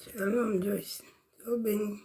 Shalom, Joyce. Sois béni.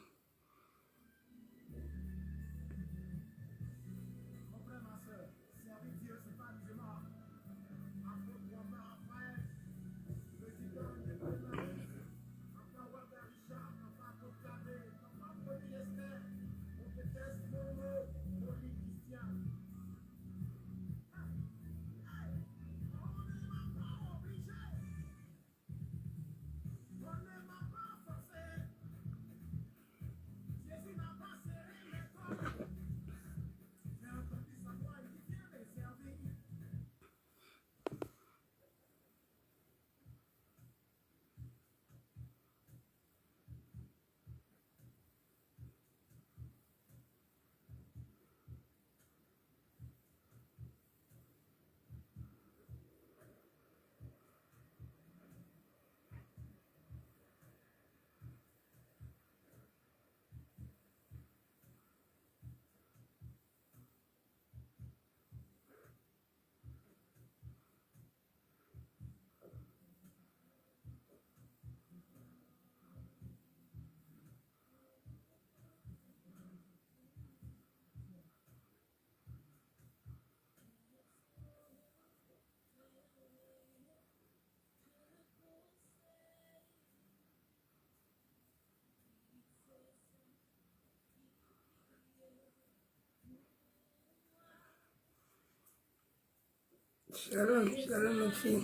Shalom, shalom, ma fille.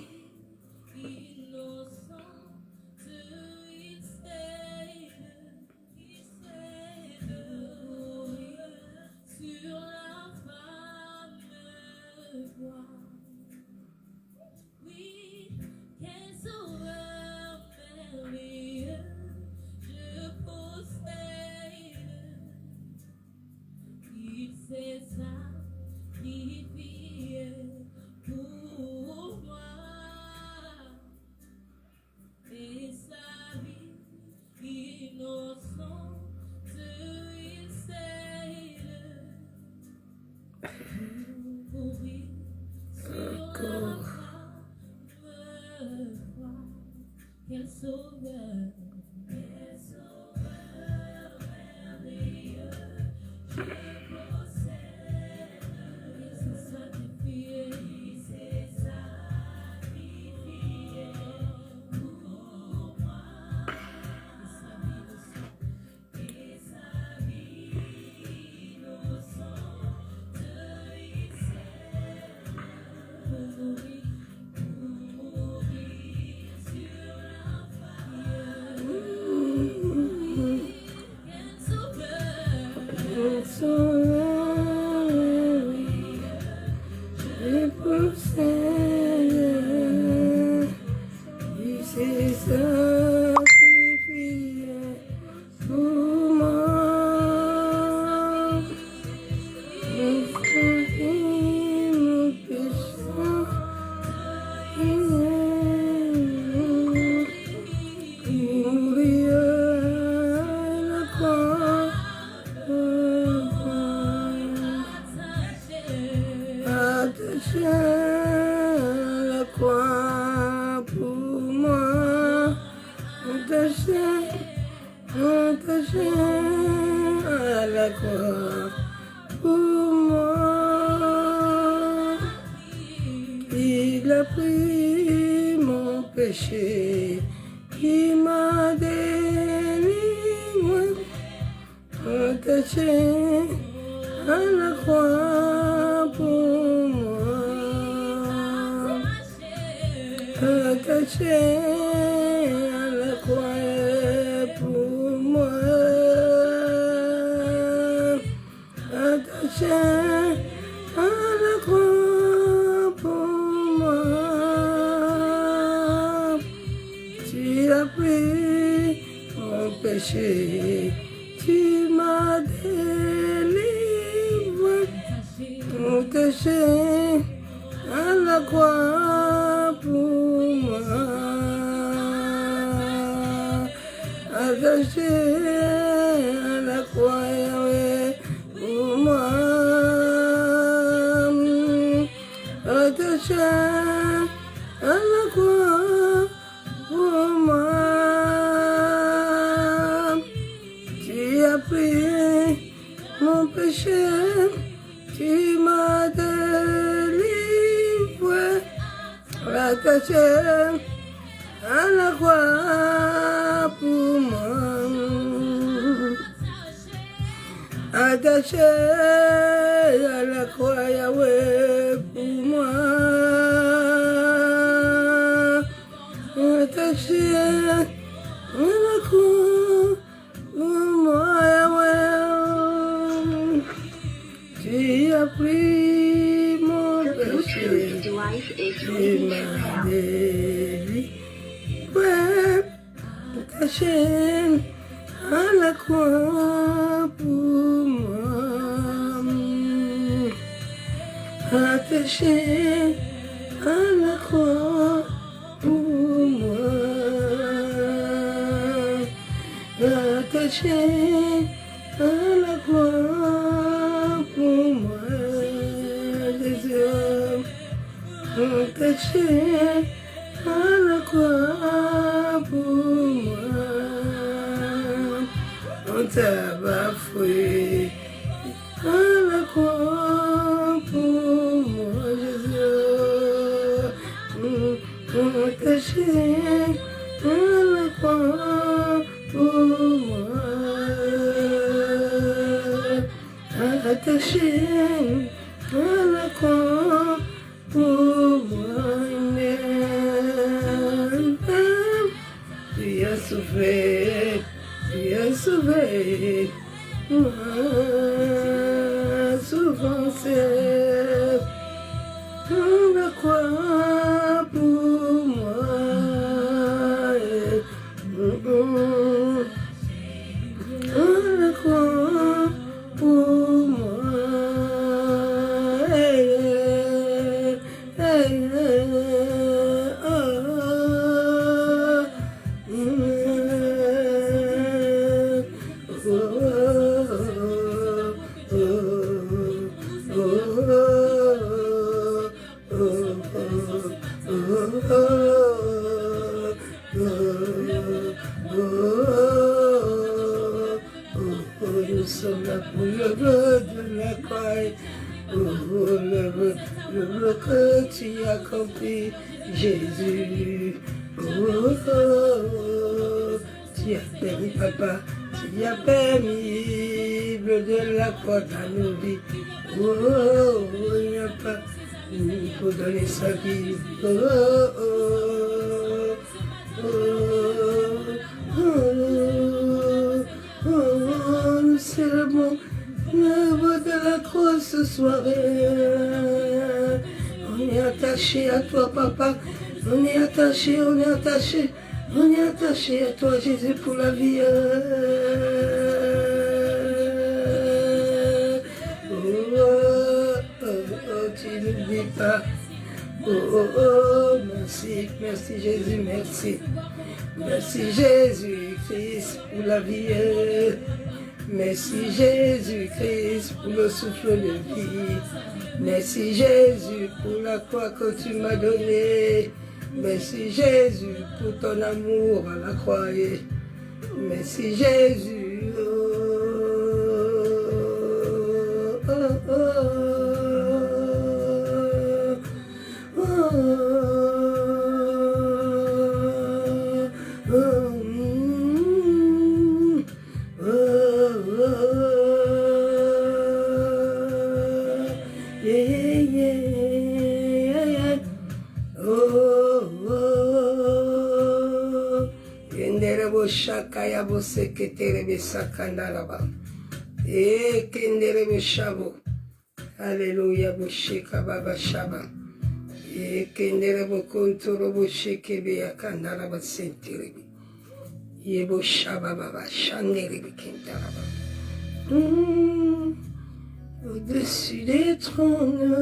Il a pris mon péché, il m'a délivré, attaché à la croix pour moi, attaché à la croix pour moi, attaché à la croix pour moi. Tu as pris mon péché, tu m'as délivré, attaché à la croix pour moi, attaché à la croix pour moi, attaché à la croix pour moi. attaché à la croix pour moi. Attaché à la croix, Yahweh, pour moi. Attaché à la croix, pour moi, Yahweh. Tu as pris mon péché, tu m'as délivré. Attaché à la croix pour moi, attaché à la croix pour moi, attaché à la croix pour moi, Jésus, attaché à la croix pour moi. On t'a bafoué à la croix pour moi, Jésus. Attaché à la croix pour moi. Attaché à la croix pour moi. Tu as souffert. Tu as sauvé ma souffrance, la croix pour moi, la croix pour moi, nous sommes là pour le vœu de la croix, le vœu que tu as accompli, Jésus. Tu as permis, papa, tu as permis le de la croix à nos vies. Il n'y a pas pour donner sa vie. Nous célébrons l'œuvre de la croix ce soir. On est attaché à toi, papa. On est attaché, on est attaché. On est attaché à toi, Jésus, pour la vie. Tu n'oublies pas. Merci, merci Jésus, merci. Merci Jésus-Christ pour la vie. Merci Jésus-Christ pour le souffle de vie. Merci Jésus pour la croix que tu m'as donnée. Merci Jésus pour ton amour à la croix. Merci Jésus. Shakaya bose keterebe sakandaraba. Kenderebe shabo. Alléluia bosheka baba shaba. Kenderebo kontoro boshekebe yakandaraba senterebe. Yebo shaba baba shanderebe kendaraba. Au-dessus des trônes.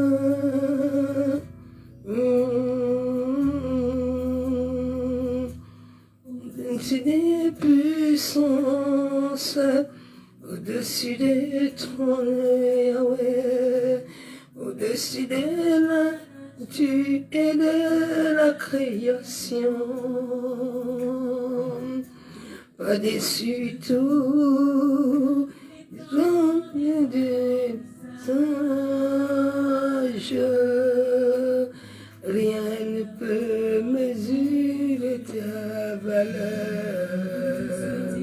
Au-dessus des puissances, au-dessus des trônes, Yahweh, au-dessus de la tu es de la création, par-dessus tout, des anges, rien ne peut mesurer ta valeur.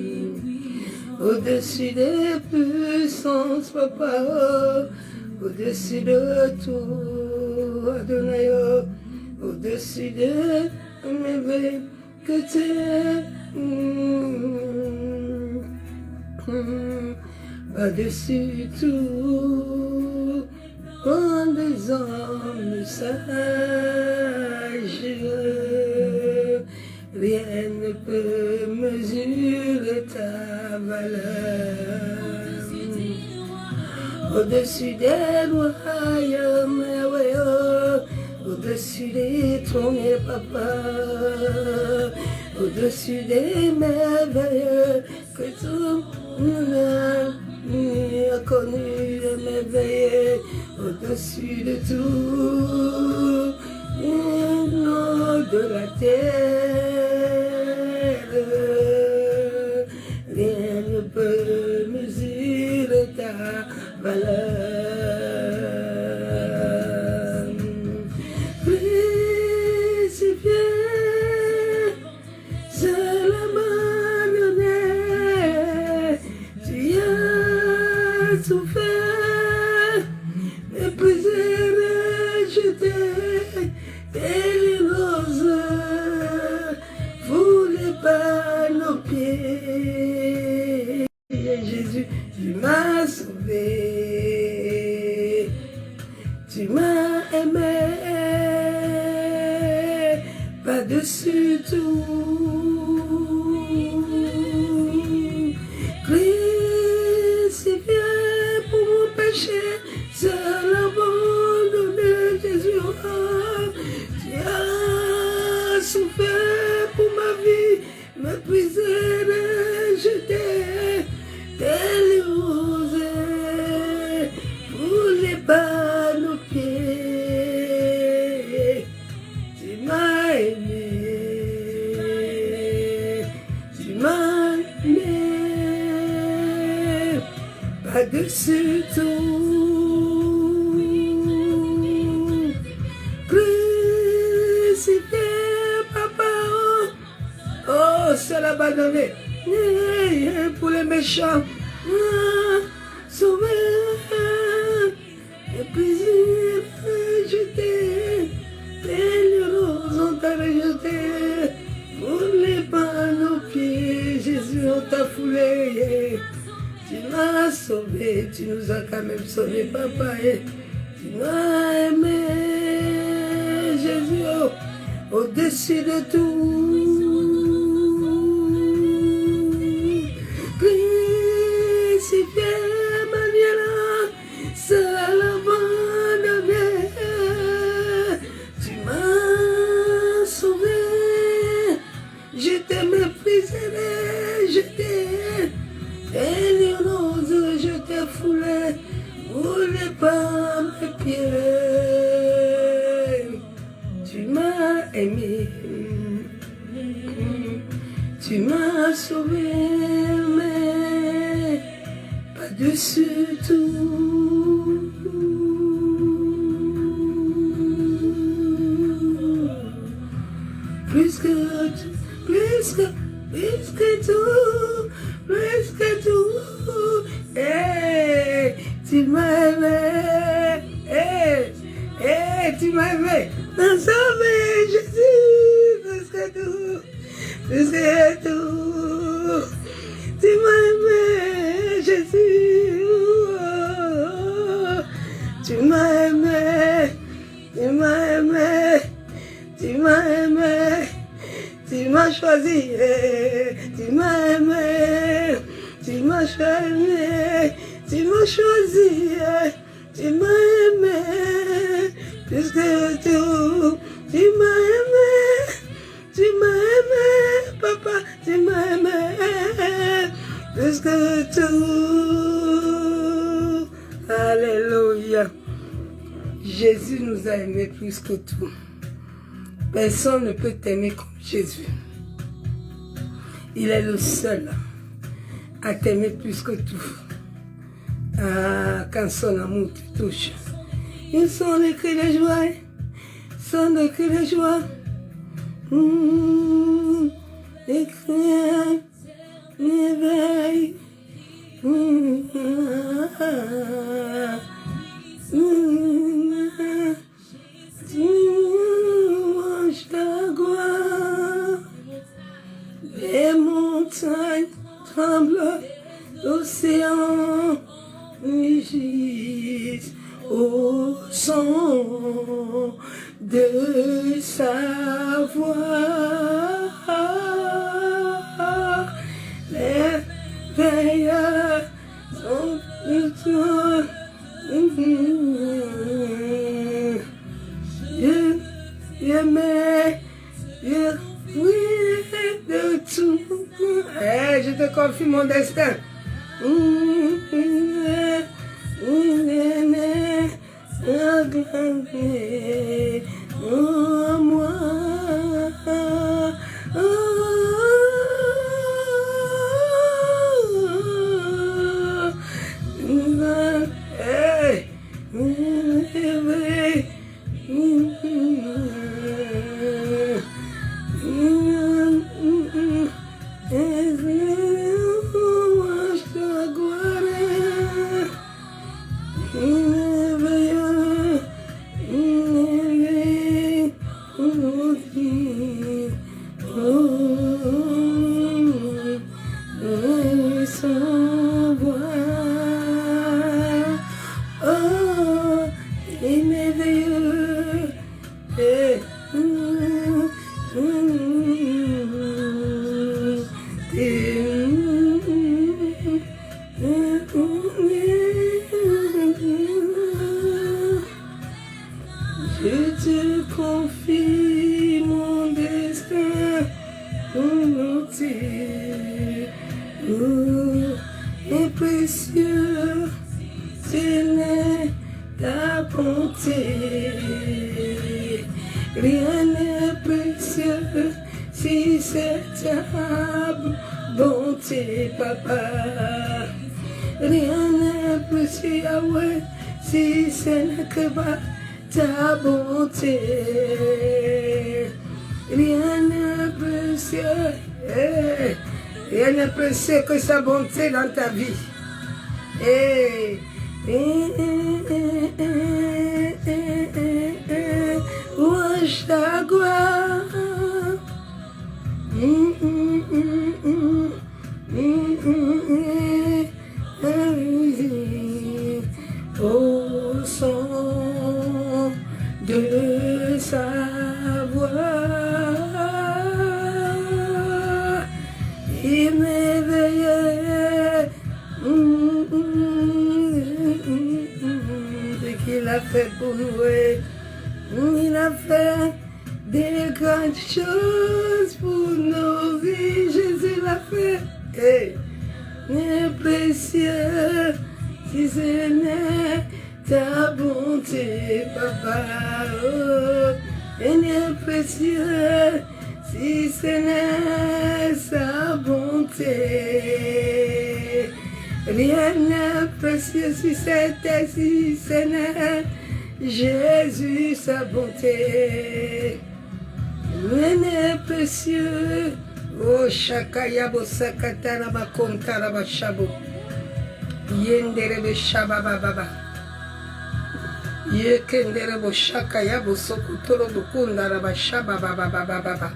Au-dessus des puissances, papa, au-dessus de tout, Adonai, au-dessus de mes vies, que tu es, par-dessus tout, en des hommes sages, rien ne peut mesurer ta valeur. Au-dessus des royaumes, au-dessus des trônes, papa, au-dessus des merveilles que tout le monde a connu, les merveilles, au-dessus de tout, nom de la terre, rien ne peut mesurer ta valeur. Crucifié, seul abandonné, tu as souffert, épuisé, rejeté, et les roses foulées par nos pieds. Jésus, tu m'as sauvé, tu m'as aimé, par-dessus tout, crucifié pour mon péché, seul abandonné, Jésus, tu as souffert pour ma vie, méprisé, rejeté, délivré, foulé par nos pieds. Tu m'as aimé, tu m'as aimé, par-dessus tout, crucifié, papa, oh, seul abandonné, pour les méchants, sauvé, épuisé, rejeté, les roses ont t'a rejeté, foulé par nos pieds, Jésus, on t'a foulé, tu m'as sauvé, tu nous as quand même sauvé, papa, tu m'as aimé, Jésus, au-dessus de tout. Crucifié, Manuela, seul abandonné, tu m'as sauvé, je t'ai méprisé, je t'ai les roses, je t'ai foulé, roulé par mes pieds, tu m'as aimé, tu m'as sauvé, mais par-dessus tout. Plus que tout, plus que tout, plus que tout. Hey, tu m'as aimé, hey, tu m'as aimé. T'as sauvé, Jésus, plus que tout. Plus que tout, tu m'as aimé, Jésus, oh, tu m'as aimé, tu m'as aimé, tu m'as aimé, tu m'as choisi, tu m'as aimé, tu m'as choisi, tu m'as choisi, tu m'as aimé, plus que tout, tu m'as aimé. Tu m'as aimé, papa, tu m'as aimé, plus que tout. Alléluia. Jésus nous a aimés plus que tout. Personne ne peut t'aimer comme Jésus. Il est le seul à t'aimer plus que tout. Ah, quand son amour te touche. Ils sont les cris de joie. son de cris de joie, des cris d'éveil. Tu manges ta gloire, les montagnes tremblent, l'océan mugit au son de sa voix. Les veilleurs sont de toi. Dieu m'aime, oui, de tout. Je te confie mon destin. Moi. Je te confie mon destin entier. Et précieux, c'est ta bonté. Rien n'est précieux si c'est ta bonté, papa. Rien n'est précieux, Yahweh, si ce n'est que ta bonté. Rien n'est précieux, rien n'est précieux que sa bonté dans ta vie. Louange ta gloire. Au son de sa voix, il m'éveillait. Ce qu'il a fait pour nous, il a fait des grandes choses pour nos vies. Jésus l'a fait. Mais précieux, si ce n'est ta bonté, papa. Et n'est précieux, si ce n'est sa bonté. Rien n'est précieux si c'était, si ce n'est Jésus, sa bonté. Rien n'est précieux. Oh, Shakayabo Sakataraba Kontaraba Shabo. Yenderebe Shababa. Yekenderebo Shakayabo Sokutorobo Kundaraba Shababa.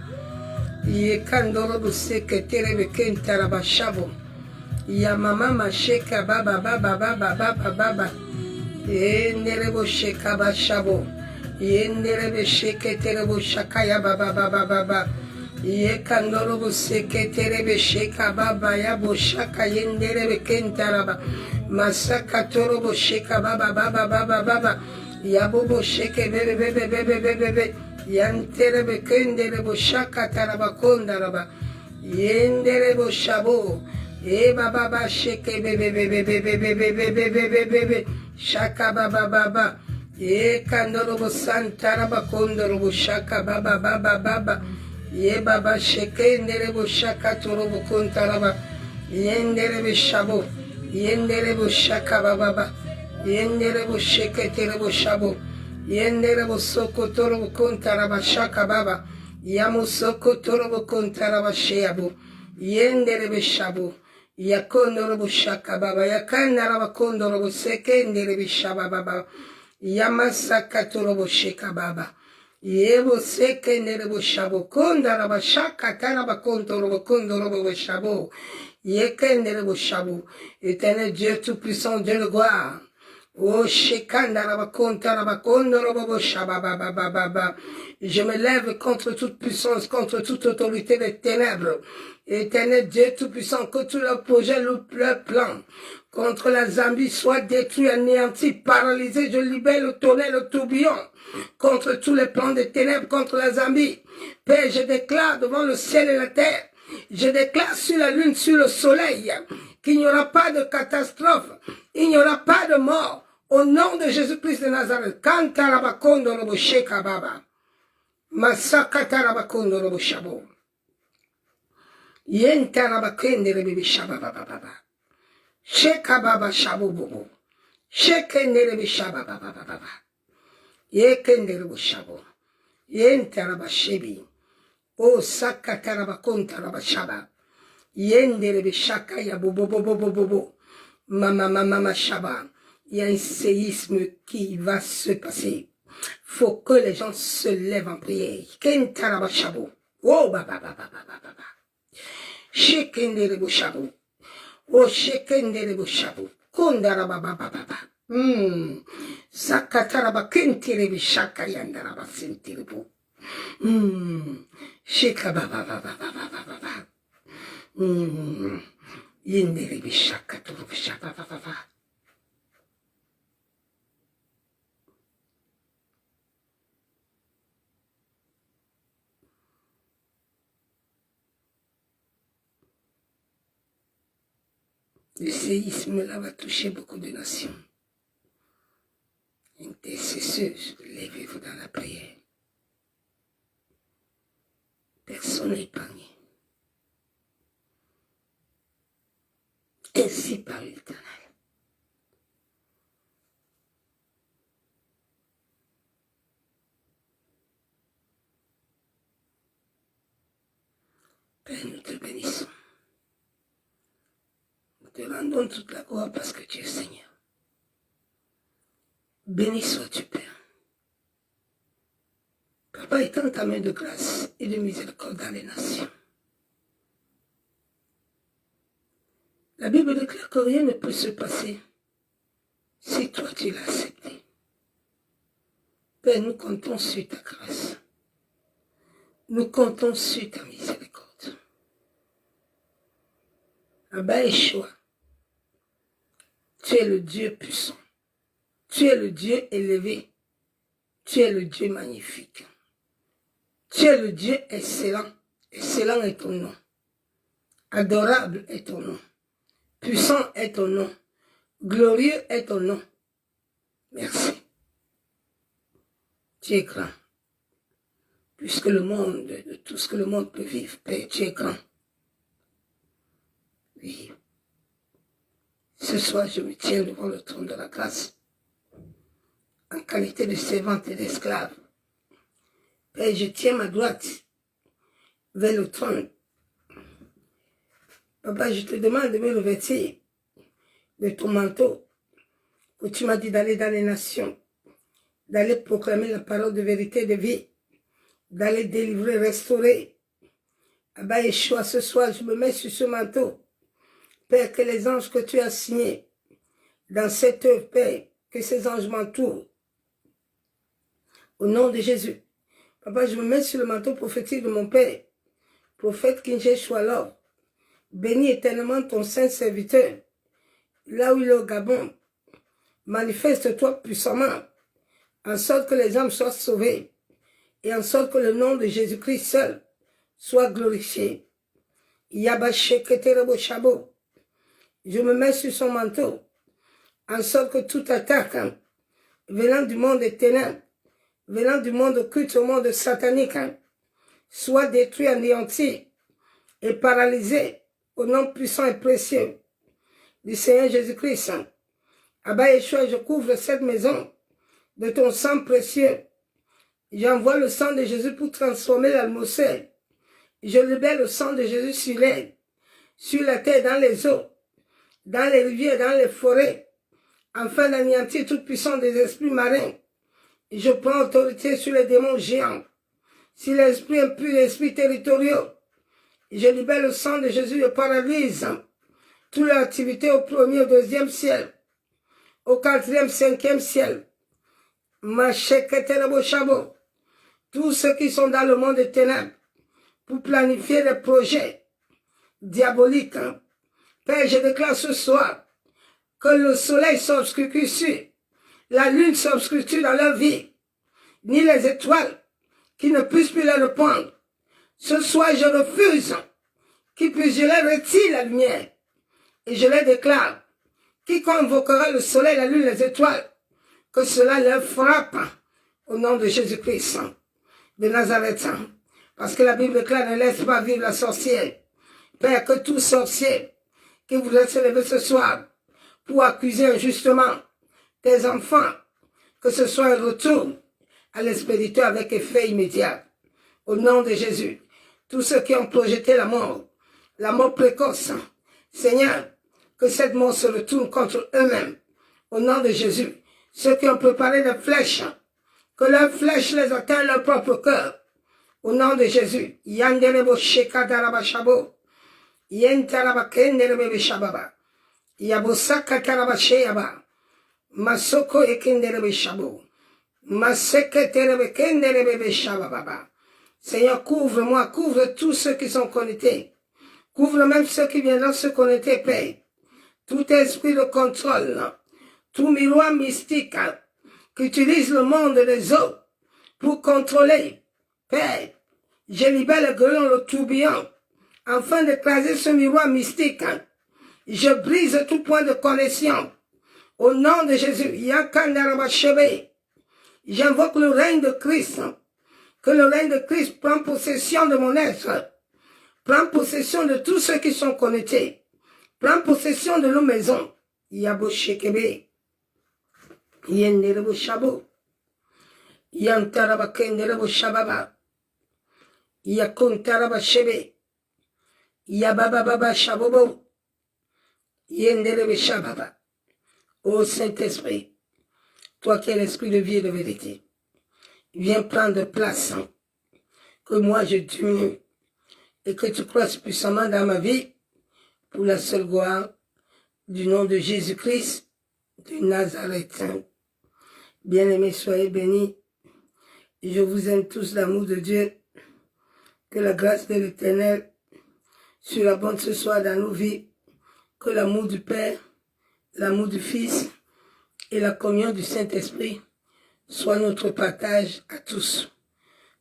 Yekandorobo Seketerebe Kentaraba Shabo. Yamama Sheka Baba. Yenderebo Shekaba Shabo. Yenderebe Sheketerebo Shakaya Baba. Yekandorobo Seketerebe Sheka Baba Yabo Shaka Yenderebe Kentaraba. Masaka Torobo Sheka Baba. Yabobo Sheke Bebe. Yanterebe Kenderebo Shaka Taraba Kondaraba. Yenderebo Shabo. Baba Sheke Bebe. Shaka Baba. Yekandorobo Santaraba Kondorobo Shaka Baba. Ye baba sheke nderebo shaka torobo kontaraba. Yenderebo shabo. Yenderebo shaka baba. Yenderebo sheke terebo shabo. Yenderebo soko torobo kontaraba shaka baba. Yamo soko torobo kontaraba sheabu. Yenderebe shabu. Yakondorobo shaka baba. Yakandaraba kondorobo sekenderebe shaba baba. Yamasaka torobo sheka baba. Yebo sekenderebo shabo. Kondaraba shaka taraba kondorobo shabo. Yekenderebo shabo. Éternel Dieu tout-puissant, Dieu de gloire. Oh, je me lève contre toute puissance, contre toute autorité des ténèbres. Éternel Dieu tout-puissant, que tous leurs projets, leurs plans contre la Zambie soient détruits, anéantis, paralysés. Je libère le tonnerre, le tourbillon contre tous les plans des ténèbres, contre la Zambie. Père, je déclare devant le ciel et la terre, je déclare sur la lune, sur le soleil, qu'il n'y aura pas de catastrophe, il n'y aura pas de mort. Au nom de Jésus-Christ de Nazareth, Kantarabakondo robo sheka baba. Masakatarabakondo robo shabo. Yentarabakende rebe shaba baba baba. Sheka baba shabo bobo. Shekende rebe shaba baba baba. Yekende rebo shabo. Yentarabashebi. O sakatarabakonta rabashaba. Yende rebe shaka ya bobo bobo bobo. Mama shaba. Il y a un séisme qui va se passer. Faut que les gens se lèvent en prière. Kentarabashabo. Oh, baba. Shekenderebo shabo. Oh, shekenderebo shabo. Kondarababa. Sakataraba kenterebe shaka yandaraba senterebo. Shekababa. Yenderebe shaka turubu shababa. Le séisme-là va toucher beaucoup de nations. Intercesseurs, levez-vous dans la prière. Personne n'est épargné. Ainsi par l'Éternel. Père, nous te bénissons. Te rendons toute la gloire parce que tu es Seigneur. Béni sois-tu, Père. Papa, étends ta main de grâce et de miséricorde dans les nations. La Bible déclare que rien ne peut se passer si toi tu l'as accepté. Père, nous comptons sur ta grâce. Nous comptons sur ta miséricorde. Abba Yeshua, tu es le Dieu puissant. Tu es le Dieu élevé. Tu es le Dieu magnifique. Tu es le Dieu excellent. Excellent est ton nom. Adorable est ton nom. Puissant est ton nom. Glorieux est ton nom. Merci. Tu es grand. Puisque le monde, de tout ce que le monde peut vivre, Père, tu es grand. Oui. Ce soir, je me tiens devant le trône de la grâce, en qualité de servante et d'esclave. Père, je tiens ma droite vers le trône. Papa, je te demande de me revêtir de ton manteau, où tu m'as dit d'aller dans les nations, d'aller proclamer la parole de vérité et de vie, d'aller délivrer, restaurer. Abba Yeshua, ce soir, je me mets sur ce manteau. Père, que les anges que tu as signés dans cette œuvre, Père, que ces anges m'entourent. Au nom de Jésus. Papa, je me mets sur le manteau prophétique de mon Père, prophète Kinjé-Choualor. Bénis éternellement ton saint serviteur, là où il est au Gabon. Manifeste-toi puissamment, en sorte que les âmes soient sauvées, et en sorte que le nom de Jésus-Christ seul soit glorifié. Yabaché Keterebo Shabo. Je me mets sur son manteau, en sorte que toute attaque venant du monde des ténèbres, venant du monde occulte au monde satanique, soit détruit, anéanti et paralysé au nom puissant et précieux du Seigneur Jésus-Christ. Abba Yeshua, je couvre cette maison de ton sang précieux. J'envoie le sang de Jésus pour transformer l'atmosphère. Je libère le sang de Jésus sur l'air, sur la terre, dans les eaux, dans les rivières, dans les forêts, afin d'anéantir toute puissance des esprits marins. Je prends autorité sur les démons géants, sur les esprits impurs, les esprits territoriaux. Je libère le sang de Jésus et paralyse toute leur activité au premier, au deuxième ciel, au quatrième, cinquième ciel. Tous ceux qui sont dans le monde des ténèbres pour planifier des projets diaboliques. Père, je déclare ce soir que le soleil s'obscurcit, la lune s'obscurcit dans leur vie, ni les étoiles qui ne puissent plus les répondre. Ce soir, je refuse qu'ils puissent, je leur retire la lumière et je leur déclare, quiconque invoquera le soleil, la lune, les étoiles, que cela leur frappe au nom de Jésus-Christ de Nazareth. Parce que la Bible déclare, ne laisse pas vivre la sorcière. Père, que tout sorcier qui voudrait se lever ce soir pour accuser injustement tes enfants, que ce soit un retour à l'expéditeur avec effet immédiat. Au nom de Jésus, tous ceux qui ont projeté la mort précoce, Seigneur, que cette mort se retourne contre eux-mêmes. Au nom de Jésus, ceux qui ont préparé des flèches, que leurs flèches les atteignent leur propre cœur. Au nom de Jésus, Yanderebo Shekadarabashabo, Yentarabakenderebe Shababa, Yabosaka Tarabasheyaba, Masoko Ekenderebe Shabo, Maseke Terebe Kenderebe Shababa. Seigneur, couvre-moi, couvre tous ceux qui sont connectés. Couvre même ceux qui viendront se connecter, Père. Tout esprit de contrôle, tout miroir mystique qui utilise le monde des eaux pour contrôler. Père, je libère le grelon, le tourbillon, afin d'écraser ce miroir mystique. Je brise tout point de connexion. Au nom de Jésus, j'invoque le règne de Christ. Que le règne de Christ prenne possession de mon être. Prends possession de tous ceux qui sont connectés. Prends possession de nos maisons. Yabo Shekebe. Yenderebo Shabo. Yantaraba Kenderebo Shababa. Yakontaraba Shebe. Yababa Baba Shabobo. Yenderebe Shababa. Ô Saint-Esprit, toi qui es l'esprit de vie et de vérité, viens prendre place, que moi je diminue et que tu croisses puissamment dans ma vie pour la seule gloire du nom de Jésus-Christ de Nazareth. Bien-aimés, soyez bénis. Je vous aime tous l'amour de Dieu. Que la grâce de l'Éternel surabonde ce soir dans nos vies. Que l'amour du Père, l'amour du Fils et la communion du Saint-Esprit soient notre partage à tous.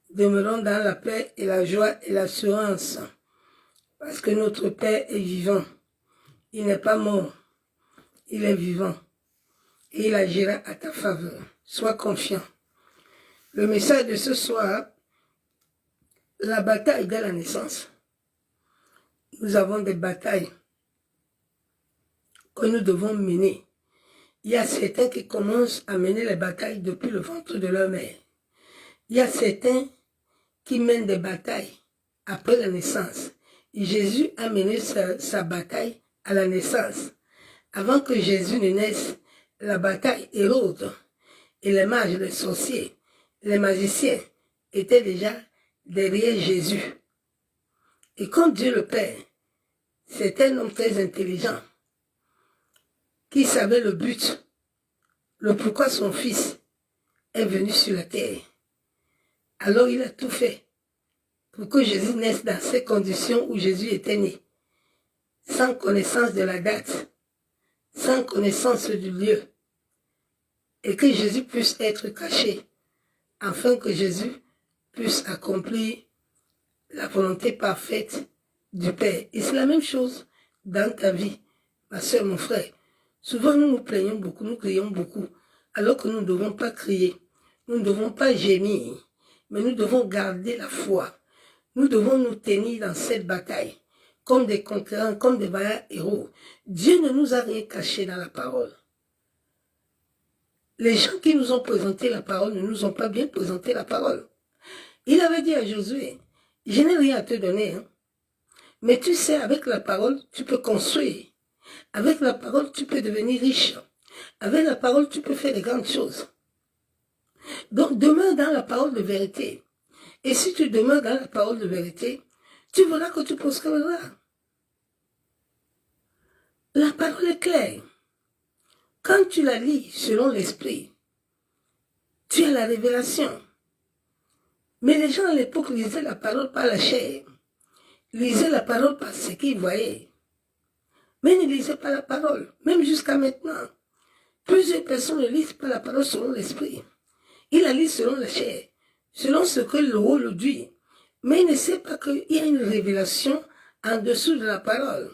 Demeurons dans la paix et la joie et l'assurance, parce que notre Père est vivant. Il n'est pas mort, il est vivant et il agira à ta faveur. Sois confiant. Le message de ce soir, la bataille de la naissance. Nous avons des batailles que nous devons mener. Il y a certains qui commencent à mener les batailles depuis le ventre de leur mère. Il y a certains qui mènent des batailles après la naissance. Et Jésus a mené sa bataille à la naissance. Avant que Jésus ne naisse, la bataille Hérode et les mages, les sorciers, les magiciens étaient déjà derrière Jésus. Et comme Dieu le Père, c'est un homme très intelligent qui savait le but, le pourquoi son fils est venu sur la terre. Alors il a tout fait pour que Jésus naisse dans ces conditions où Jésus était né, sans connaissance de la date, sans connaissance du lieu, et que Jésus puisse être caché, afin que Jésus puisse accomplir la volonté parfaite du Père. Et c'est la même chose dans ta vie, ma soeur, mon frère. Souvent nous nous plaignons beaucoup, nous crions beaucoup, alors que nous ne devons pas crier, nous ne devons pas gémir, mais nous devons garder la foi. Nous devons nous tenir dans cette bataille, comme des conquérants, comme des vaillants héros. Dieu ne nous a rien caché dans la parole. les gens qui nous ont présenté la parole ne nous ont pas bien présenté la parole. Il avait dit à Josué, je n'ai rien à te donner, hein, mais tu sais, avec la parole, tu peux construire. Avec la parole, tu peux devenir riche. Avec la parole, tu peux faire de grandes choses. Donc, demeure dans la parole de vérité. Et si tu demeures dans la parole de vérité, tu verras que tu prospéreras. La parole est claire. Quand tu la lis selon l'esprit, tu as la révélation. Mais les gens à l'époque lisaient la parole par la chair. Lisaient la parole par ce qu'ils voyaient. Mais ils ne lisaient pas la parole, même jusqu'à maintenant. Plusieurs personnes ne lisent pas la parole selon l'esprit. Ils la lisent selon la chair, selon ce que le rôle dit. Mais ils ne savent pas qu'il y a une révélation en dessous de la parole.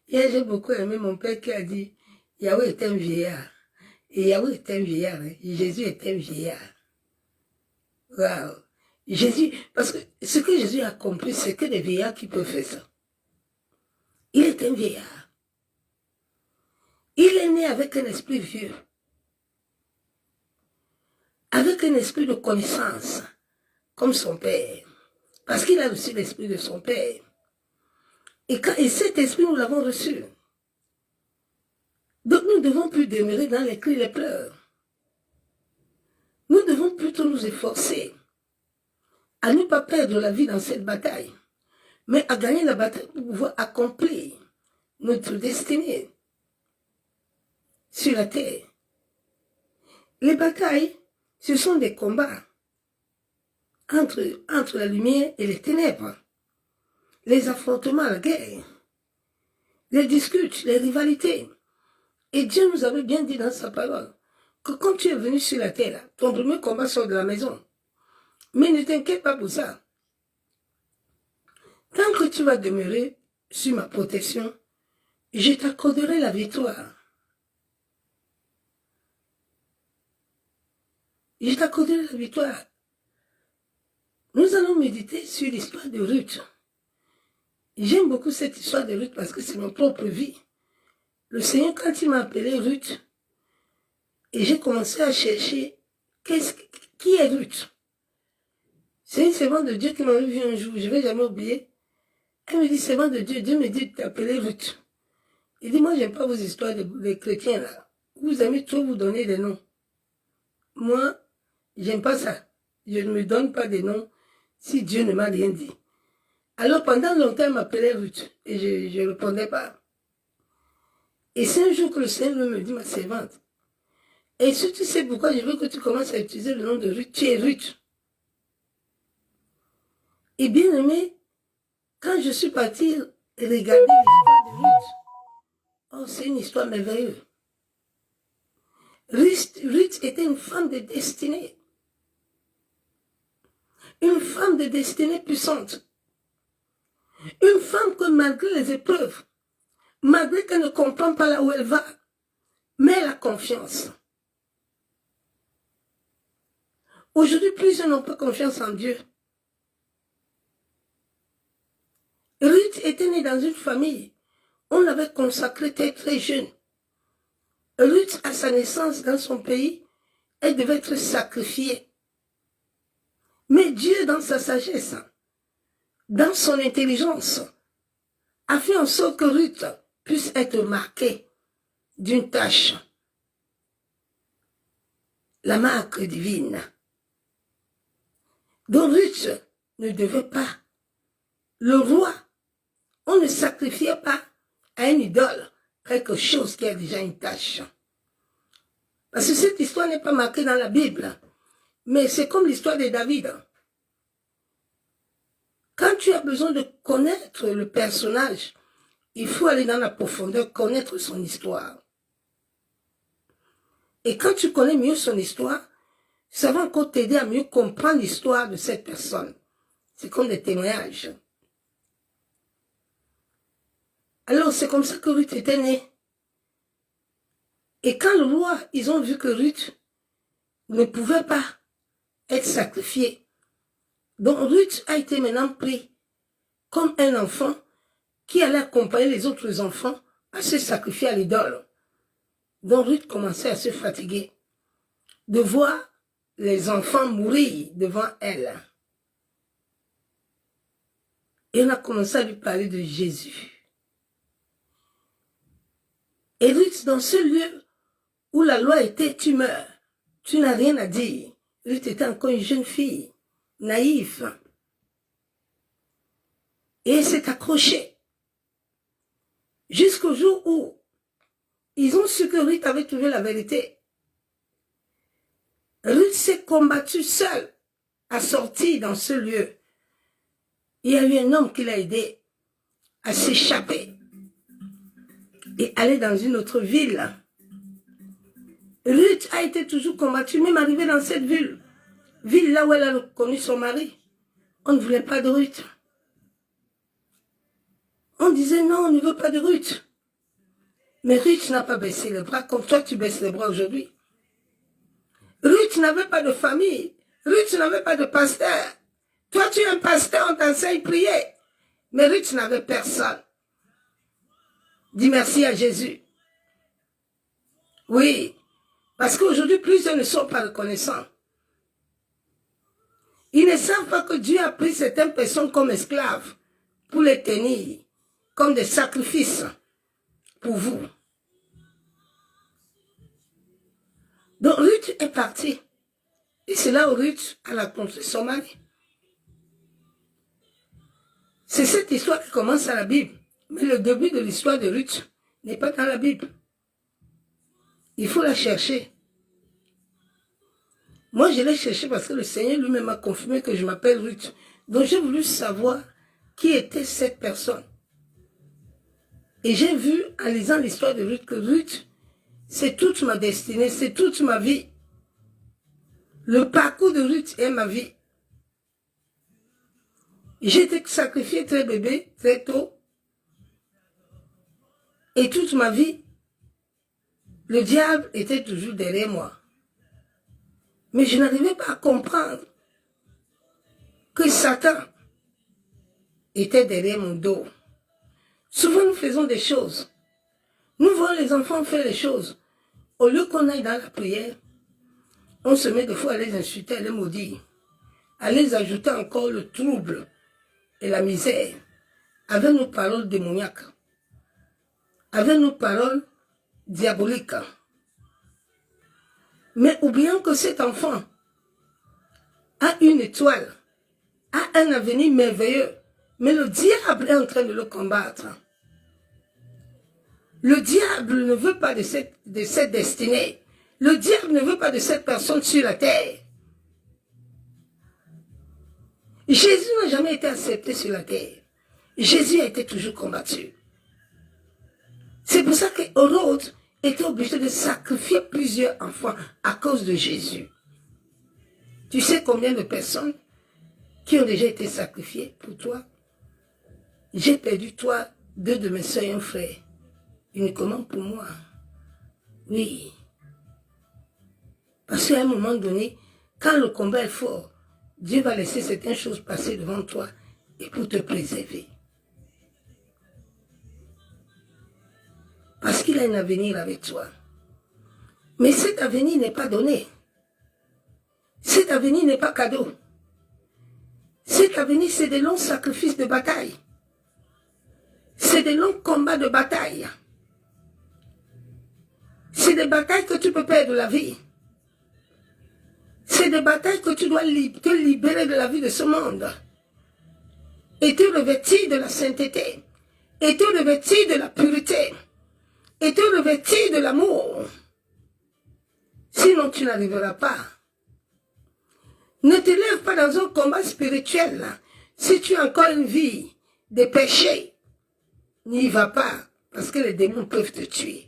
Hier, j'ai beaucoup aimé mon père qui a dit, Yahweh est un vieillard. Et Yahweh est un vieillard. Hein. Jésus est un vieillard. Waouh. Jésus, parce que ce que Jésus a compris, c'est que des vieillards qui peuvent faire ça. Il est un vieillard. Il est né avec un esprit vieux. Avec un esprit de connaissance, comme son père. Parce qu'il a reçu l'esprit de son père. Et cet esprit, nous l'avons reçu. Donc nous ne devons plus demeurer dans les cris et les pleurs. Nous devons plutôt nous efforcer à ne pas perdre la vie dans cette bataille, mais à gagner la bataille pour pouvoir accomplir notre destinée sur la terre. Les batailles, ce sont des combats entre la lumière et les ténèbres, les affrontements, la guerre, les disputes, les rivalités. Et Dieu nous avait bien dit dans sa parole que quand tu es venu sur la terre, ton premier combat sort de la maison. Mais ne t'inquiète pas pour ça. Tant que tu vas demeurer sur ma protection, je t'accorderai la victoire. Je t'accorderai la victoire. Nous allons méditer sur l'histoire de Ruth. J'aime beaucoup cette histoire de Ruth parce que c'est mon propre vie. Le Seigneur, quand il m'a appelé Ruth, et j'ai commencé à chercher qui est Ruth. C'est une servante de Dieu qui m'a vu un jour, je ne vais jamais oublier. Elle me dit, servante de Dieu, Dieu me dit de t'appeler Ruth. Il dit, moi, j'aime pas vos histoires des chrétiens là. Vous aimez trop vous donner des noms. Moi, j'aime pas ça. Je ne me donne pas des noms si Dieu ne m'a rien dit. Alors pendant longtemps, elle m'appelait Ruth et je ne répondais pas. Et c'est un jour que le Seigneur me dit, ma servante, et si tu sais pourquoi je veux que tu commences à utiliser le nom de Ruth, tu es Ruth. Et bien aimé, quand je suis partie regarder l'histoire de Ruth, oh, c'est une histoire merveilleuse. Ruth était une femme de destinée. Une femme de destinée puissante. Une femme que malgré les épreuves, malgré qu'elle ne comprend pas là où elle va, mais elle a confiance. Aujourd'hui, plusieurs n'ont pas confiance en Dieu. Ruth était née dans une famille. On l'avait consacrée très jeune. Ruth, à sa naissance dans son pays, elle devait être sacrifiée. Mais Dieu, dans sa sagesse, dans son intelligence, a fait en sorte que Ruth puisse être marquée d'une tâche. La marque divine. Donc Ruth ne devait pas. Le roi, on ne sacrifiait pas à une idole quelque chose qui a déjà une tâche. Parce que cette histoire n'est pas marquée dans la Bible. Mais c'est comme l'histoire de David. Quand tu as besoin de connaître le personnage, il faut aller dans la profondeur, connaître son histoire. Et quand tu connais mieux son histoire, ça va encore t'aider à mieux comprendre l'histoire de cette personne. C'est comme des témoignages. Alors c'est comme ça que Ruth était née. Et quand le roi, ils ont vu que Ruth ne pouvait pas être sacrifiée, donc Ruth a été maintenant pris comme un enfant qui allait accompagner les autres enfants à se sacrifier à l'idole. Donc Ruth commençait à se fatiguer. de voir les enfants mourir devant elle. Et on a commencé à lui parler de Jésus. Et Ruth, dans ce lieu où la loi était tu meurs, tu n'as rien à dire. Ruth était encore une jeune fille, naïve. Et elle s'est accrochée. Jusqu'au jour où ils ont su que Ruth avait trouvé la vérité. Ruth s'est combattue seule à sortir dans ce lieu. Il y a eu un homme qui l'a aidé à s'échapper et aller dans une autre ville. Ruth a été toujours combattue, même arrivée dans cette ville là où elle a connu son mari. On ne voulait pas de Ruth. On disait non, on ne veut pas de Ruth. Mais Ruth n'a pas baissé les bras comme toi tu baisses les bras aujourd'hui. Ruth n'avait pas de famille. Ruth n'avait pas de pasteur. Toi tu es un pasteur, on t'enseigne à prier. Mais Ruth n'avait personne. Dis merci à Jésus. Oui, parce qu'aujourd'hui plusieurs ne sont pas reconnaissants. Ils ne savent pas que Dieu a pris certaines personnes comme esclaves pour les tenir, comme des sacrifices pour vous. Donc Ruth est partie. Et c'est là où Ruth a rencontré son mari. C'est cette histoire qui commence à la Bible. Mais le début de l'histoire de Ruth n'est pas dans la Bible. Il faut la chercher. Moi, je l'ai cherchée parce que le Seigneur lui-même m'a confirmé que je m'appelle Ruth. Donc j'ai voulu savoir qui était cette personne. Et j'ai vu, en lisant l'histoire de Ruth, que Ruth, c'est toute ma destinée, c'est toute ma vie. Le parcours de Ruth est ma vie. J'ai été sacrifiée très bébé, très tôt. Et toute ma vie, le diable était toujours derrière moi. Mais je n'arrivais pas à comprendre que Satan était derrière mon dos. Souvent, nous faisons des choses. Nous voyons les enfants faire les choses. Au lieu qu'on aille dans la prière, on se met des fois à les insulter, à les maudire, à les ajouter encore le trouble et la misère, avec nos paroles démoniaques, avec nos paroles diaboliques. Mais oublions que cet enfant a une étoile, a un avenir merveilleux, mais le diable est en train de le combattre. Le diable ne veut pas de cette destinée. Le diable ne veut pas de cette personne sur la terre. Jésus n'a jamais été accepté sur la terre. Jésus a été toujours combattu. C'est pour ça que Hérode était obligé de sacrifier plusieurs enfants à cause de Jésus. Tu sais combien de personnes qui ont déjà été sacrifiées pour toi? J'ai perdu toi, 2 de mes soeurs et un frère. Uniquement pour moi. Oui. Parce qu'à un moment donné, quand le combat est fort, Dieu va laisser certaines choses passer devant toi et pour te préserver. Parce qu'il a un avenir avec toi. Mais cet avenir n'est pas donné. Cet avenir n'est pas cadeau. Cet avenir, c'est des longs sacrifices de bataille. C'est des longs combats de bataille. C'est des batailles que tu peux perdre de la vie. C'est des batailles que tu dois te libérer de la vie de ce monde. Et te revêtir de la sainteté. Et te revêtir de la pureté. Et te revêtir de l'amour. Sinon, tu n'arriveras pas. Ne te lève pas dans un combat spirituel. Si tu as encore une vie de péché, n'y va pas. Parce que les démons peuvent te tuer.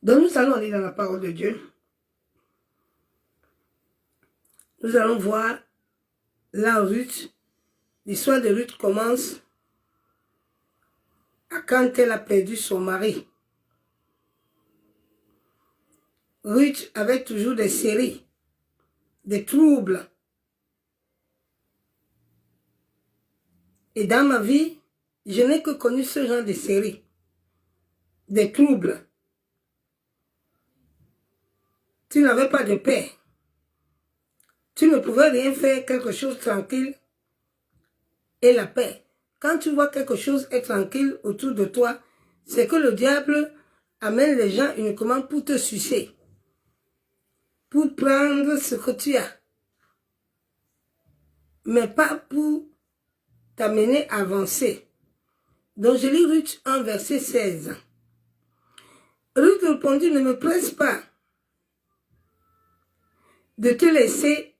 Donc nous allons aller dans la parole de Dieu. Nous allons voir là Ruth. L'histoire de Ruth commence à quand elle a perdu son mari. Ruth avait toujours des séries, des troubles. Et dans ma vie, je n'ai que connu ce genre de séries, des troubles. tu n'avais pas de paix. Tu ne pouvais rien faire, quelque chose tranquille et la paix. Quand tu vois quelque chose est tranquille autour de toi, c'est que le diable amène les gens uniquement pour te sucer, pour prendre ce que tu as, mais pas pour t'amener à avancer. Donc je lis Ruth 1, verset 16. Ruth répondit, ne me presse pas de te laisser,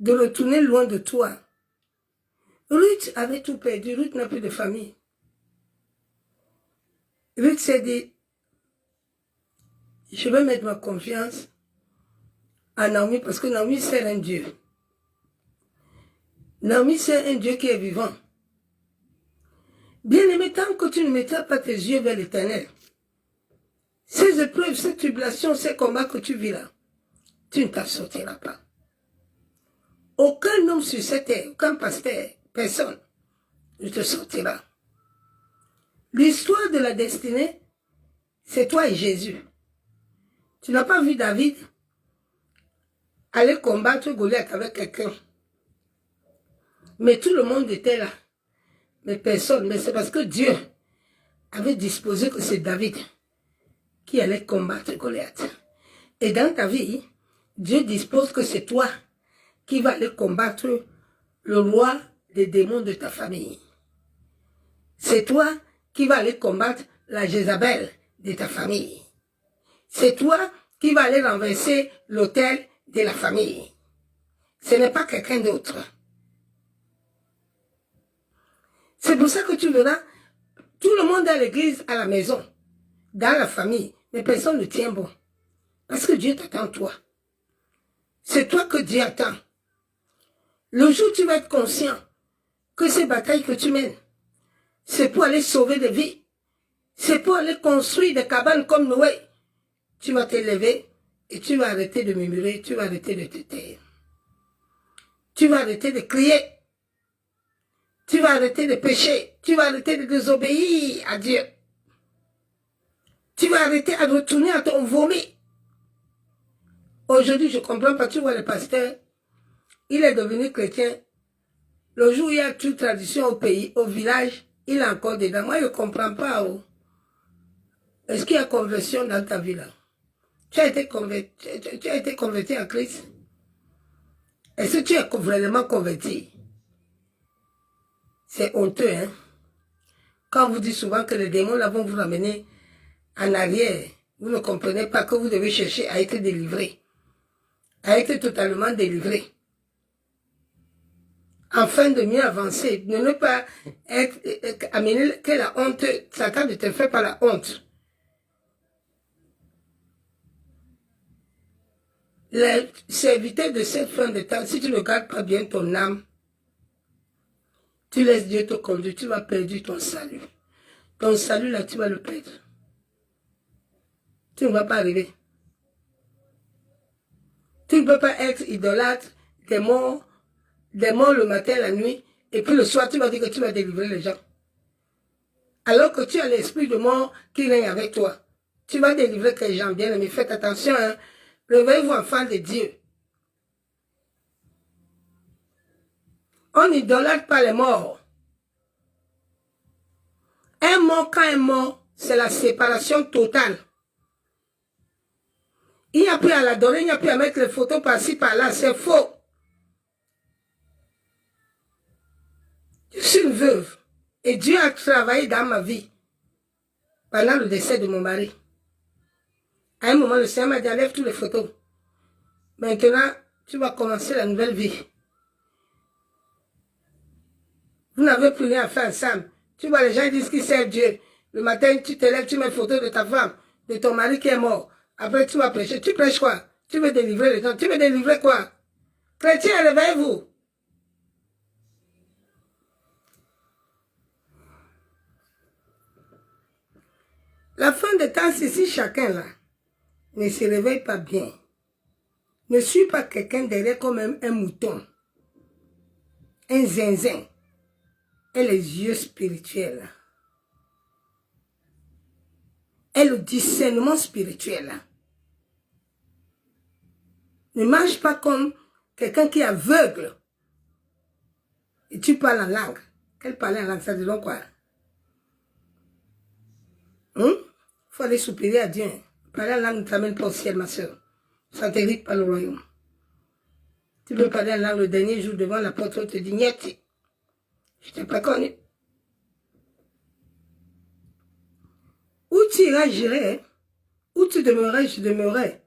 de retourner loin de toi. Ruth avait tout perdu, Ruth n'a plus de famille. Ruth s'est dit, je vais mettre ma confiance à Naomi parce que Naomi sert un Dieu. Naomi sert un Dieu qui est vivant. Bien-aimé, tant que tu ne mettras pas tes yeux vers l'Éternel, ces épreuves, ces tribulations, ces combats que tu vis là, tu ne t'en sortiras pas. Aucun homme sur cette terre, aucun pasteur, personne ne te sortira. L'histoire de la destinée, c'est toi et Jésus. Tu n'as pas vu David aller combattre Goliath avec quelqu'un. Mais tout le monde était là. Mais personne. Mais c'est parce que Dieu avait disposé que c'est David qui allait combattre Goliath. Et dans ta vie, Dieu dispose que c'est toi qui vas aller combattre le roi des démons de ta famille. C'est toi qui vas aller combattre la Jézabel de ta famille. C'est toi qui vas aller renverser l'autel de la famille. Ce n'est pas quelqu'un d'autre. C'est pour ça que tu verras, tout le monde à l'église, à la maison, dans la famille, mais personne ne tient bon. Parce que Dieu t'attend toi. C'est toi que Dieu attend. Le jour où tu vas être conscient que ces batailles que tu mènes, c'est pour aller sauver des vies. C'est pour aller construire des cabanes comme Noé. Tu vas t'élever et tu vas arrêter de murmurer, tu vas arrêter de te taire. Tu vas arrêter de crier. Tu vas arrêter de pécher. Tu vas arrêter de désobéir à Dieu. Tu vas arrêter à retourner à ton vomi. Aujourd'hui, je ne comprends pas. Tu vois le pasteur, il est devenu chrétien. Le jour où il y a toute tradition au pays, au village, il est encore dedans. Moi, je ne comprends pas. Oh. Est-ce qu'il y a conversion dans ta vie là? Tu as été converti à Christ? Est-ce que tu es vraiment converti? C'est honteux, hein? Quand on vous dit souvent que les démons là vont vous ramener en arrière, vous ne comprenez pas que vous devez chercher à être délivré, à être totalement délivré, afin de mieux avancer, de ne pas être amené que la honte, Satan ne te fait pas la honte. La serviteur de cette fin de temps, si tu ne gardes pas bien ton âme, tu laisses Dieu te conduire, tu vas perdre ton salut. Ton salut là, tu vas le perdre. Tu ne vas pas arriver. Tu ne peux pas être idolâtre, démon le matin, la nuit, et puis le soir, tu vas dire que tu vas délivrer les gens. Alors que tu as l'esprit de mort qui règne avec toi. Tu vas délivrer les gens, bien, mais faites attention, hein. Réveillez-vous, enfants de Dieu. On n'idolâtre pas les morts. Un mort, quand un mort, c'est la séparation totale. Il n'y a plus à l'adorer, il n'y a plus à mettre les photos par-ci, par-là, c'est faux. Je suis une veuve et Dieu a travaillé dans ma vie pendant le décès de mon mari. À un moment, le Seigneur m'a dit, enlève toutes les photos. Maintenant, tu vas commencer la nouvelle vie. Vous n'avez plus rien à faire ensemble. Tu vois, les gens disent qu'ils servent Dieu. Le matin, tu te lèves, tu mets une photo de ta femme, de ton mari qui est mort. Après, tu vas prêcher. Tu prêches quoi? Tu veux délivrer les gens. Tu veux délivrer quoi? Chrétiens, réveillez-vous. La fin de temps, c'est si chacun là ne se réveille pas bien. Ne suis pas quelqu'un derrière comme un mouton, un zinzin, et les yeux spirituels, et le discernement spirituel. Ne marche pas comme quelqu'un qui est aveugle. Et tu parles en langue. Quelle parler en langue, ça dit donc quoi? Il faut aller soupirer à Dieu. Parler en langue ne t'amène pas au ciel, ma soeur. Ça ne t'hérite pas le royaume. Tu peux parler en langue le dernier jour devant la porte, on te dit, niet, je t'ai pas connu. Où tu iras, j'irai. Où tu demeureras, je demeurerai.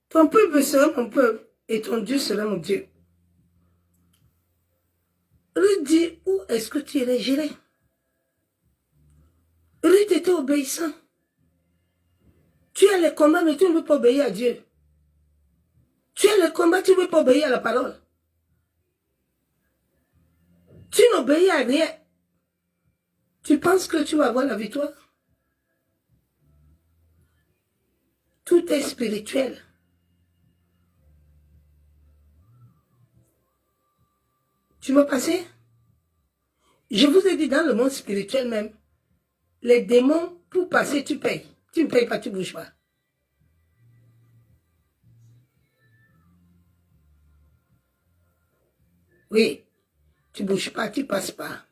Ton peuple sera mon peuple et ton Dieu sera mon Dieu. Ruth dit, où est-ce que tu irais, j'irai. Ruth était obéissant. Tu as les combats, mais tu ne veux pas obéir à Dieu. Tu as les combats, tu ne veux pas obéir à la parole. Tu n'obéis à rien. Tu penses que tu vas avoir la victoire? Tout est spirituel. Tu veux passer? Je vous ai dit, dans le monde spirituel même, les démons, pour passer, tu payes. Tu ne payes pas, tu ne bouges pas. Oui, tu ne bouges pas, tu ne passes pas.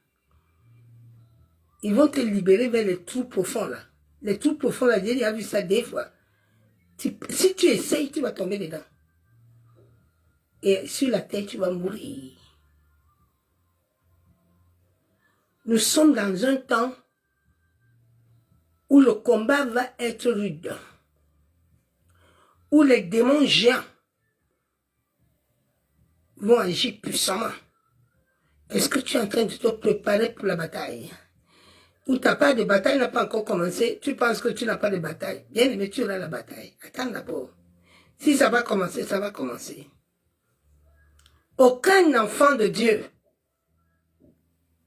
Ils vont te libérer vers les trous profonds là. Les trous profonds là, Dieu a vu ça des fois. Si tu essayes, tu vas tomber dedans. Et sur la terre, tu vas mourir. Nous sommes dans un temps où le combat va être rude. Où les démons géants vont agir puissamment. Est-ce que tu es en train de te préparer pour la bataille? Ou ta part de bataille n'a pas encore commencé, tu penses que tu n'as pas de bataille. Bien aimé, tu auras la bataille. Attends d'abord. Si ça va commencer, ça va commencer. Aucun enfant de Dieu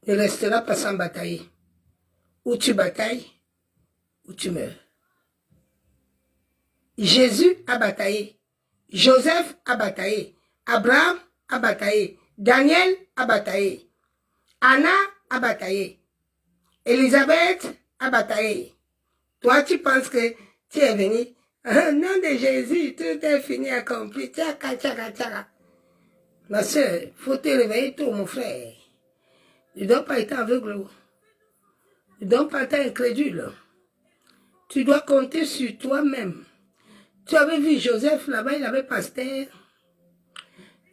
ne restera pas sans batailler. Ou tu batailles, ou tu meurs. Jésus a bataillé. Joseph a bataillé. Abraham a bataillé. Daniel a bataillé. Anna a bataillé. Élisabeth a bataillé. Toi, tu penses que tu es venu. Au nom de Jésus, tout est fini, accompli. Tchaka, tchaka, tchaka. Ma soeur, il faut te réveiller tôt, mon frère. Tu ne dois pas être aveugle. Tu ne dois pas être incrédule. Tu dois compter sur toi-même. Tu avais vu Joseph là-bas, il avait pasteur.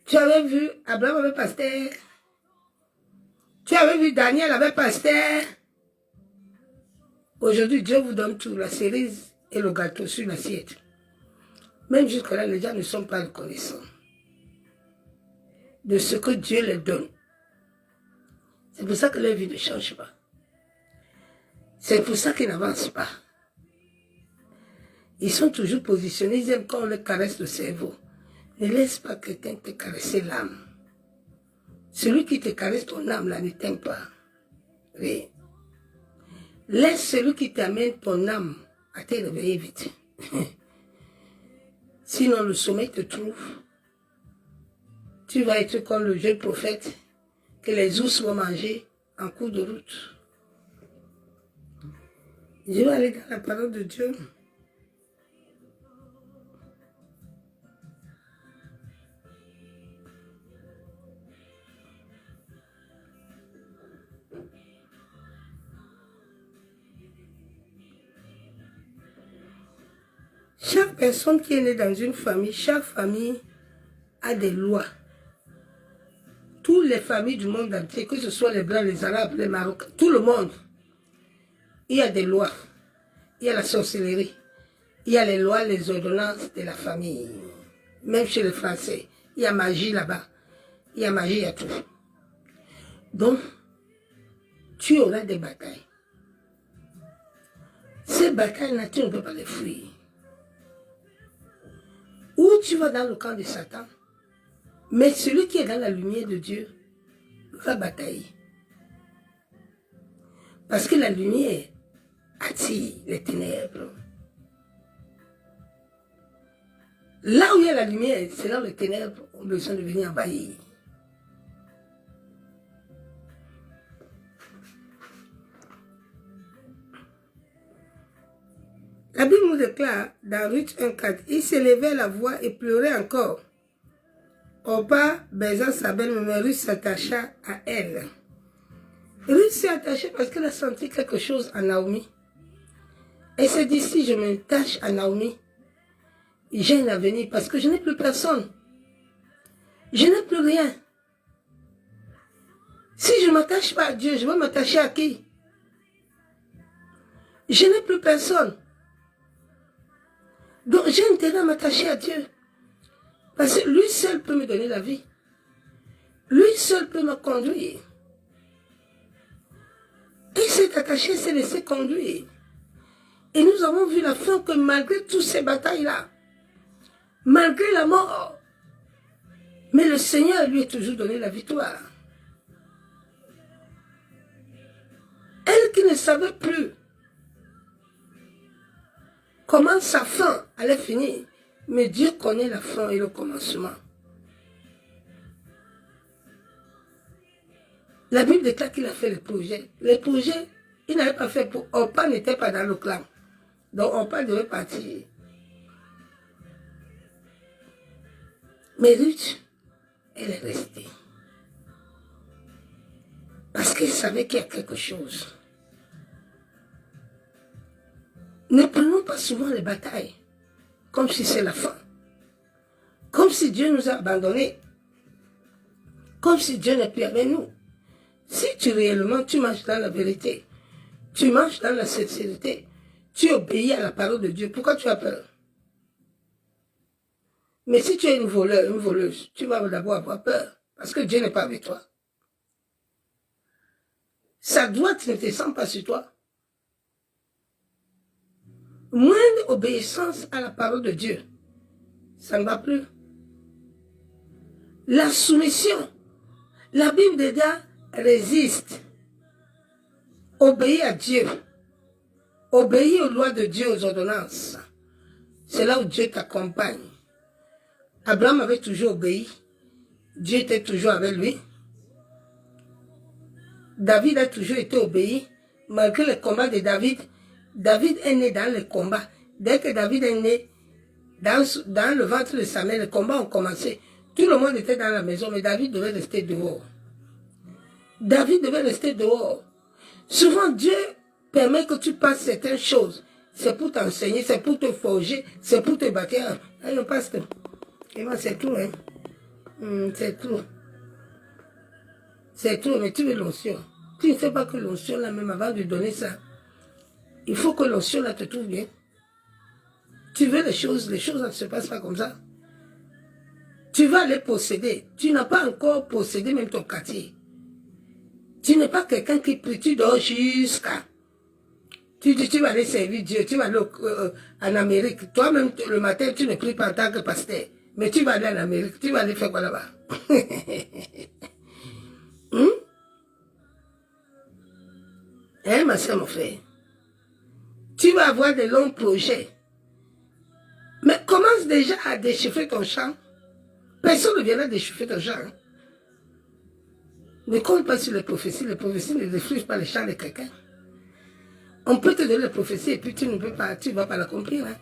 Tu avais vu Abraham avait pasteur. Tu avais vu Daniel avait pasteur. Aujourd'hui, Dieu vous donne tout, la cerise et le gâteau sur l'assiette. Même jusque-là, les gens ne sont pas reconnaissants de ce que Dieu leur donne. C'est pour ça que leur vie ne change pas. C'est pour ça qu'ils n'avancent pas. Ils sont toujours positionnés, ils aiment quand on leur caresse le cerveau. Ne laisse pas quelqu'un te caresser l'âme. Celui qui te caresse ton âme, là, ne t'aime pas. Oui. Laisse celui qui t'amène ton âme à te réveiller vite. Sinon, le sommeil te trouve. Tu vas être comme le jeune prophète que les ours vont manger en cours de route. Je vais aller dans la parole de Dieu. Chaque personne qui est née dans une famille, chaque famille a des lois. Toutes les familles du monde entier, que ce soit les Blancs, les Arabes, les Marocains, tout le monde, il y a des lois. Il y a la sorcellerie. Il y a les lois, les ordonnances de la famille. Même chez les Français, il y a magie là-bas. Il y a magie, il y a tout. Donc, tu auras des batailles. Ces batailles-là, tu ne peux pas les fuir. Ou tu vas dans le camp de Satan, mais celui qui est dans la lumière de Dieu va batailler. Parce que la lumière attire les ténèbres. Là où il y a la lumière, c'est là où les ténèbres ont besoin de venir envahir. La Bible nous déclare dans Ruth 1,4, il s'élevait la voix et pleurait encore. Orpa baisa sa belle, mais Ruth s'attacha à elle. Ruth s'est attachée parce qu'elle a senti quelque chose à Naomi. Elle s'est dit, si je m'attache à Naomi, j'ai un avenir parce que je n'ai plus personne. Je n'ai plus rien. Si je ne m'attache pas à Dieu, je vais m'attacher à qui? Je n'ai plus personne. Donc j'ai intérêt à m'attacher à Dieu. Parce que lui seul peut me donner la vie. Lui seul peut me conduire. Il s'est attaché, s'est laissé conduire. Et nous avons vu la fin que malgré toutes ces batailles-là, malgré la mort, mais le Seigneur lui a toujours donné la victoire. Elle qui ne savait plus comment sa fin allait finir, mais Dieu connaît la fin et le commencement. La Bible déclare qu'il a fait les projets. Les projets, il n'avait pas fait pour... Orpa n'était pas dans le clan. Donc Orpa devait partir. Mais Ruth, elle est restée. Parce qu'elle savait qu'il y a quelque chose. Ne prenons pas souvent les batailles comme si c'est la fin. Comme si Dieu nous a abandonnés. Comme si Dieu n'est plus avec nous. Si tu réellement, tu marches dans la vérité, tu marches dans la sincérité, tu obéis à la parole de Dieu, pourquoi tu as peur? Mais si tu es une voleur, une voleuse, tu vas d'abord avoir peur, parce que Dieu n'est pas avec toi. Sa droite ne descend pas sur toi. Moindre obéissance à la parole de Dieu, ça ne va plus. La soumission, la Bible dit résiste, obéis à Dieu, obéis aux lois de Dieu, aux ordonnances. C'est là où Dieu t'accompagne. Abraham avait toujours obéi, Dieu était toujours avec lui. David a toujours été obéi, malgré les combats de David. David est né dans les combats. Dès que David est né, dans le ventre de sa mère, les combats ont commencé. Tout le monde était dans la maison, mais David devait rester dehors. David devait rester dehors. Souvent, Dieu permet que tu passes certaines choses. C'est pour t'enseigner, c'est pour te forger, c'est pour te bâtir. Allez, pasteur. C'est tout, hein. C'est tout. C'est tout, mais tu veux l'onction. Tu ne sais pas que l'onction, là, même avant de donner ça, il faut que l'onction, là, te trouve bien. Tu veux les choses ne se passent pas comme ça. Tu vas les posséder. Tu n'as pas encore possédé même ton quartier. Tu n'es pas quelqu'un qui prie, tu dors jusqu'à... Tu dis, tu vas aller servir Dieu, tu vas aller en Amérique. Toi-même, le matin, tu ne pries pas en tant que pasteur. Mais tu vas aller en Amérique, tu vas aller faire quoi là-bas? Hein, ma soeur, mon frère? Tu vas avoir de longs projets. Mais commence déjà à déchiffrer ton champ. Personne ne viendra déchiffrer ton champ. Hein? Ne compte pas sur les prophéties ne défrichent pas les champs de quelqu'un. On peut te donner les prophéties et puis tu ne vas pas l'accomplir. Hein?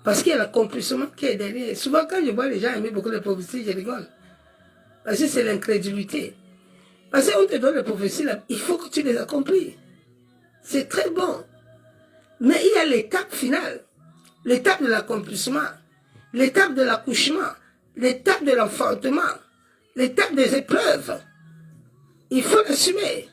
Parce qu'il y a l'accomplissement qui est derrière. Souvent quand je vois les gens aimer beaucoup les prophéties, je rigole. Parce que c'est l'incrédulité. Parce qu'on te donne les prophéties, là, il faut que tu les accomplisses. C'est très bon. Mais il y a l'étape finale. L'étape de l'accomplissement. L'étape de l'accouchement. L'étape de l'enfantement. L'étape des épreuves. Il faut l'assumer.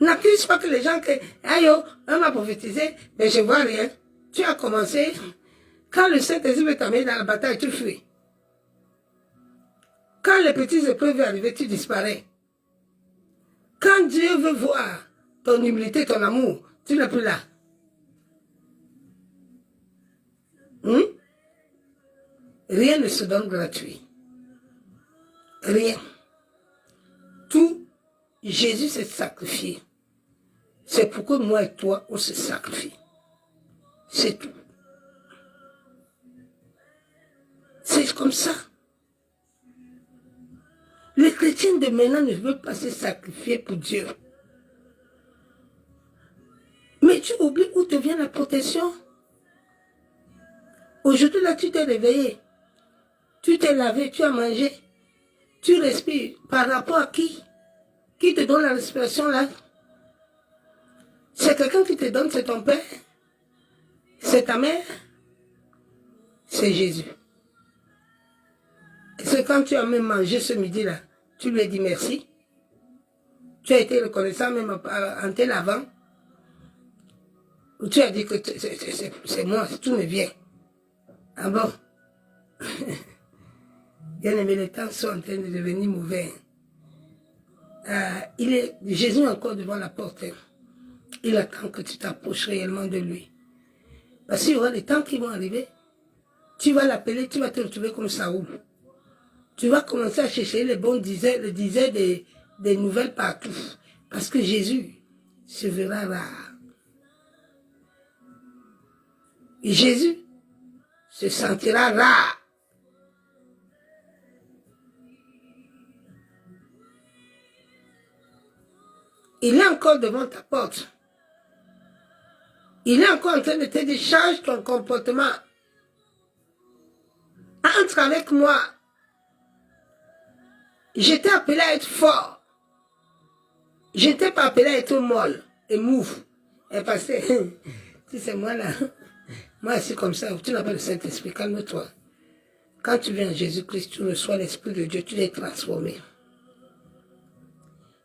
N'accuse pas que les gens que, aïe, on m'a prophétisé, mais je vois rien. Tu as commencé. Quand le Saint-Esprit veut t'amener dans la bataille, tu fuis. Quand les petites épreuves vont arriver, tu disparais. Quand Dieu veut voir ton humilité, ton amour, tu n'es plus là. Rien ne se donne gratuit. Rien. Tout, Jésus s'est sacrifié. C'est pourquoi moi et toi, on se sacrifie. C'est tout. C'est comme ça. Les chrétiens de maintenant ne veulent pas se sacrifier pour Dieu. Mais tu oublies où te vient la protection. Aujourd'hui, là, tu t'es réveillé. Tu t'es lavé, tu as mangé, tu respires. Par rapport à qui? Qui te donne la respiration là? C'est quelqu'un qui te donne, c'est ton père? C'est ta mère? C'est Jésus. C'est quand tu as même mangé ce midi-là, tu lui as dit merci. Tu as été reconnaissant même en te lavant. Ou tu as dit que c'est moi, tout me vient. Ah bon? Bien aimé, les temps sont en train de devenir mauvais. Jésus est encore devant la porte. Il attend que tu t'approches réellement de lui. Parce qu'il y aura des temps qui vont arriver. Tu vas l'appeler, tu vas te retrouver comme Saoul. Tu vas commencer à chercher les bons disaient des nouvelles partout. Parce que Jésus se verra rare. Et Jésus se sentira rare. Il est encore devant ta porte. Il est encore en train de te dire, change ton comportement. Entre avec moi. Je t'ai appelé à être fort. Je t'ai pas appelé à être molle et mouve. Et parce que, si c'est moi là, moi c'est comme ça, tu n'as pas le Saint-Esprit, calme-toi. Quand tu viens à Jésus-Christ, tu reçois l'Esprit de Dieu, tu l'es transformé.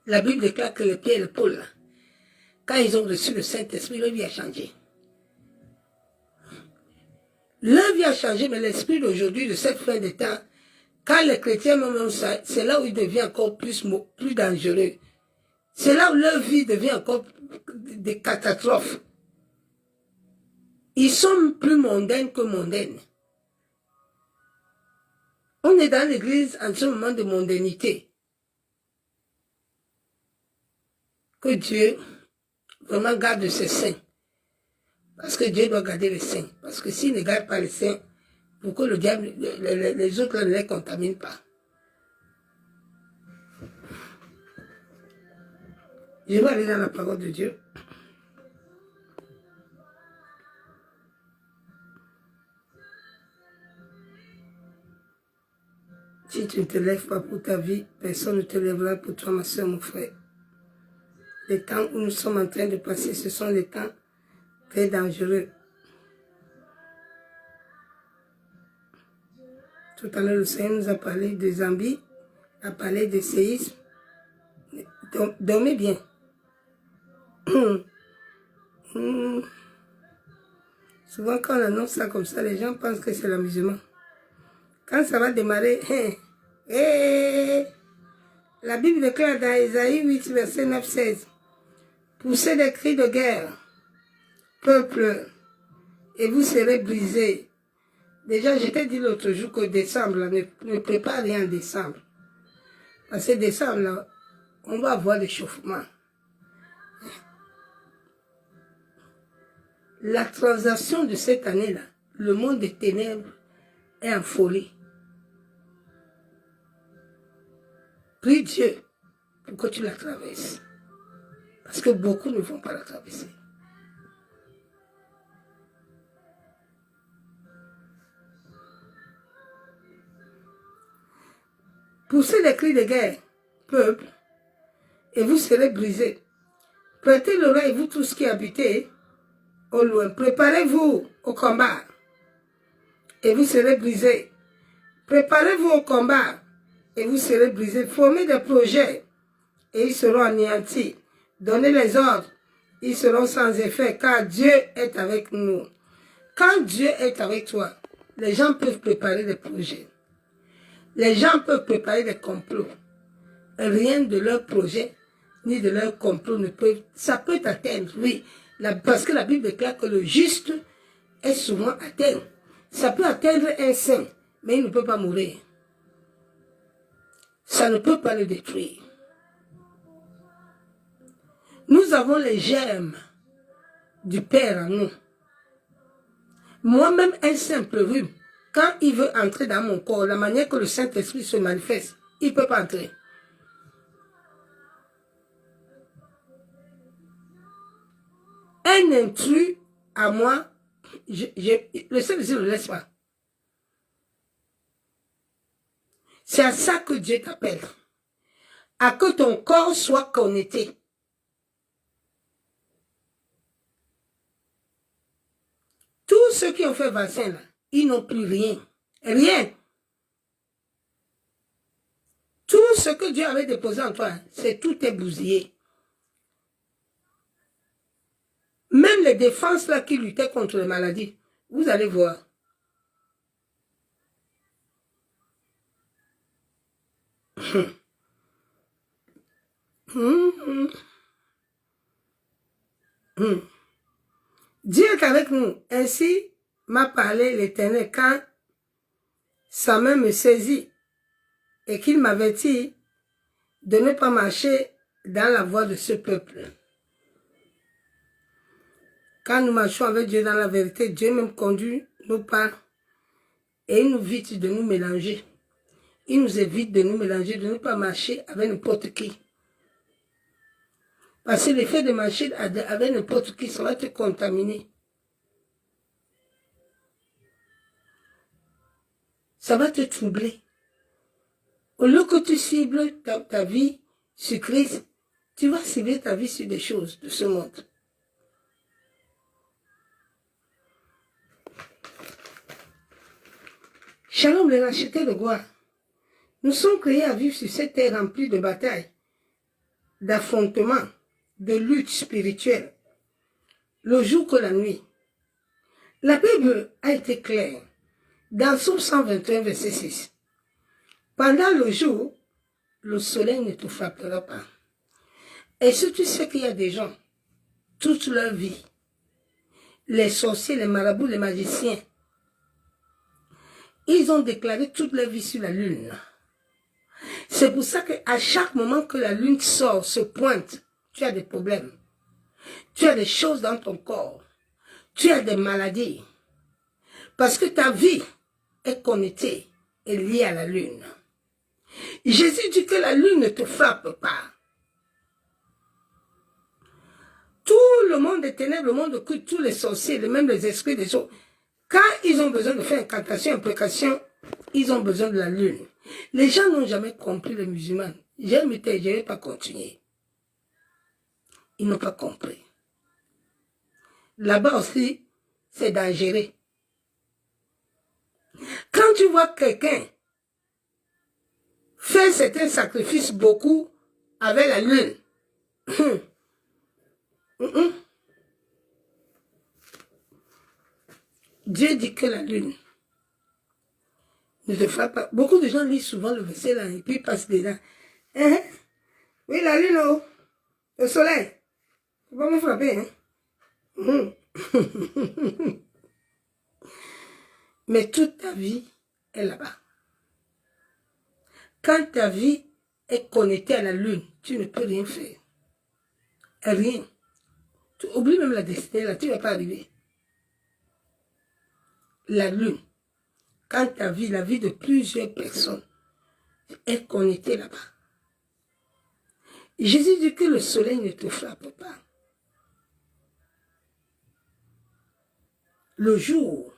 La Bible déclare que le Pierre et le Paul, quand ils ont reçu le Saint-Esprit, leur vie a changé. Leur vie a changé, mais l'esprit d'aujourd'hui, de cette fin de temps, quand les chrétiens même ça, c'est là où il devient encore plus dangereux. C'est là où leur vie devient encore des catastrophes. Ils sont plus mondains que mondaines. On est dans l'église en ce moment de mondanité. Que Dieu vraiment garde ses saints. Parce que Dieu doit garder les saints. Parce que s'il ne garde pas les saints, pour que le diable, les autres ne les contaminent pas. Je vais aller dans la parole de Dieu. Si tu ne te lèves pas pour ta vie, personne ne te lèvera pour toi, ma soeur, mon frère. Les temps où nous sommes en train de passer, ce sont des temps très dangereux. Tout à l'heure, le Seigneur nous a parlé de Zambie, a parlé de séisme. Dormez bien. Souvent, quand on annonce ça comme ça, les gens pensent que c'est l'amusement. Quand ça va démarrer, la Bible déclare dans Ésaïe 8, verset 9-16, poussez des cris de guerre, peuple, et vous serez brisés. Déjà, je t'ai dit l'autre jour qu'au décembre, là, ne prépare rien en décembre. Parce que décembre, là, on va avoir l'échauffement. La transaction de cette année-là, le monde des ténèbres est en folie. Prie Dieu pour que tu la traverses. Parce que beaucoup ne vont pas la traverser. Poussez les cris de guerre, peuple, et vous serez brisés. Prêtez l'oreille, vous tous qui habitez au loin. Préparez-vous au combat, et vous serez brisés. Préparez-vous au combat, et vous serez brisés. Formez des projets, et ils seront anéantis. Donnez les ordres, ils seront sans effet, car Dieu est avec nous. Quand Dieu est avec toi, les gens peuvent préparer des projets. Les gens peuvent préparer des complots. Rien de leur projet, ni de leur complot ne peut... Ça peut t'atteindre, oui. Parce que la Bible déclare que le juste est souvent atteint. Ça peut atteindre un saint, mais il ne peut pas mourir. Ça ne peut pas le détruire. Nous avons les germes du Père en nous. Moi-même, un simple rhume, quand il veut entrer dans mon corps, la manière que le Saint-Esprit se manifeste, il ne peut pas entrer. Un intrus à moi, le Saint-Esprit ne le laisse pas. C'est à ça que Dieu t'appelle. À que ton corps soit connecté. Tous ceux qui ont fait vaccin, là, ils n'ont plus rien. Rien. Tout ce que Dieu avait déposé en toi, c'est tout est bousillé. Même les défenses là qui luttaient contre les maladies, vous allez voir. Dieu est avec nous. Ainsi m'a parlé l'Éternel quand sa main me saisit et qu'il m'avertit de ne pas marcher dans la voie de ce peuple. Quand nous marchons avec Dieu dans la vérité, Dieu même conduit nos pas et il nous évite de nous mélanger. Il nous évite de nous mélanger, de ne pas marcher avec n'importe qui. Parce que l'effet de marcher avec n'importe qui, ça va te contaminer. Ça va te troubler. Au lieu que tu cibles ta vie sur Christ, tu vas cibler ta vie sur des choses de ce monde. Shalom, les rachetés de gloire. Nous sommes créés à vivre sur cette terre remplie de batailles, d'affrontements, de luttes spirituelles, le jour que la nuit. La Bible a été claire dans Psaume 121, verset 6. Pendant le jour, le soleil ne te frappera pas. Et si tu sais qu'il y a des gens, toute leur vie, les sorciers, les marabouts, les magiciens, ils ont déclaré toute leur vie sur la lune. C'est pour ça qu'à chaque moment que la lune sort, se pointe, tu as des problèmes. Tu as des choses dans ton corps. Tu as des maladies. Parce que ta vie est connectée et liée à la lune. Jésus dit que la lune ne te frappe pas. Tout le monde des ténèbres, le monde occulte, tous les sorciers, même les esprits des autres, quand ils ont besoin de faire incantation, imprécation, ils ont besoin de la lune. Les gens n'ont jamais compris, les musulmans. Je ne vais pas continuer. Ils n'ont pas compris. Là-bas aussi, c'est dangereux. Quand tu vois quelqu'un faire certains sacrifices beaucoup avec la lune, Dieu dit que la lune ne te frappe pas. Beaucoup de gens lisent souvent le verset là et puis ils passent dedans. Oui, la lune, oh, le soleil, il va me frapper. Mais toute ta vie est là-bas. Quand ta vie est connectée à la lune, tu ne peux rien faire. Rien. Tu oublies même la destinée, là, tu ne vas pas arriver. La lune, quand ta vie, la vie de plusieurs personnes, est connectée là-bas. Jésus dit que le soleil ne te frappe pas. Le jour,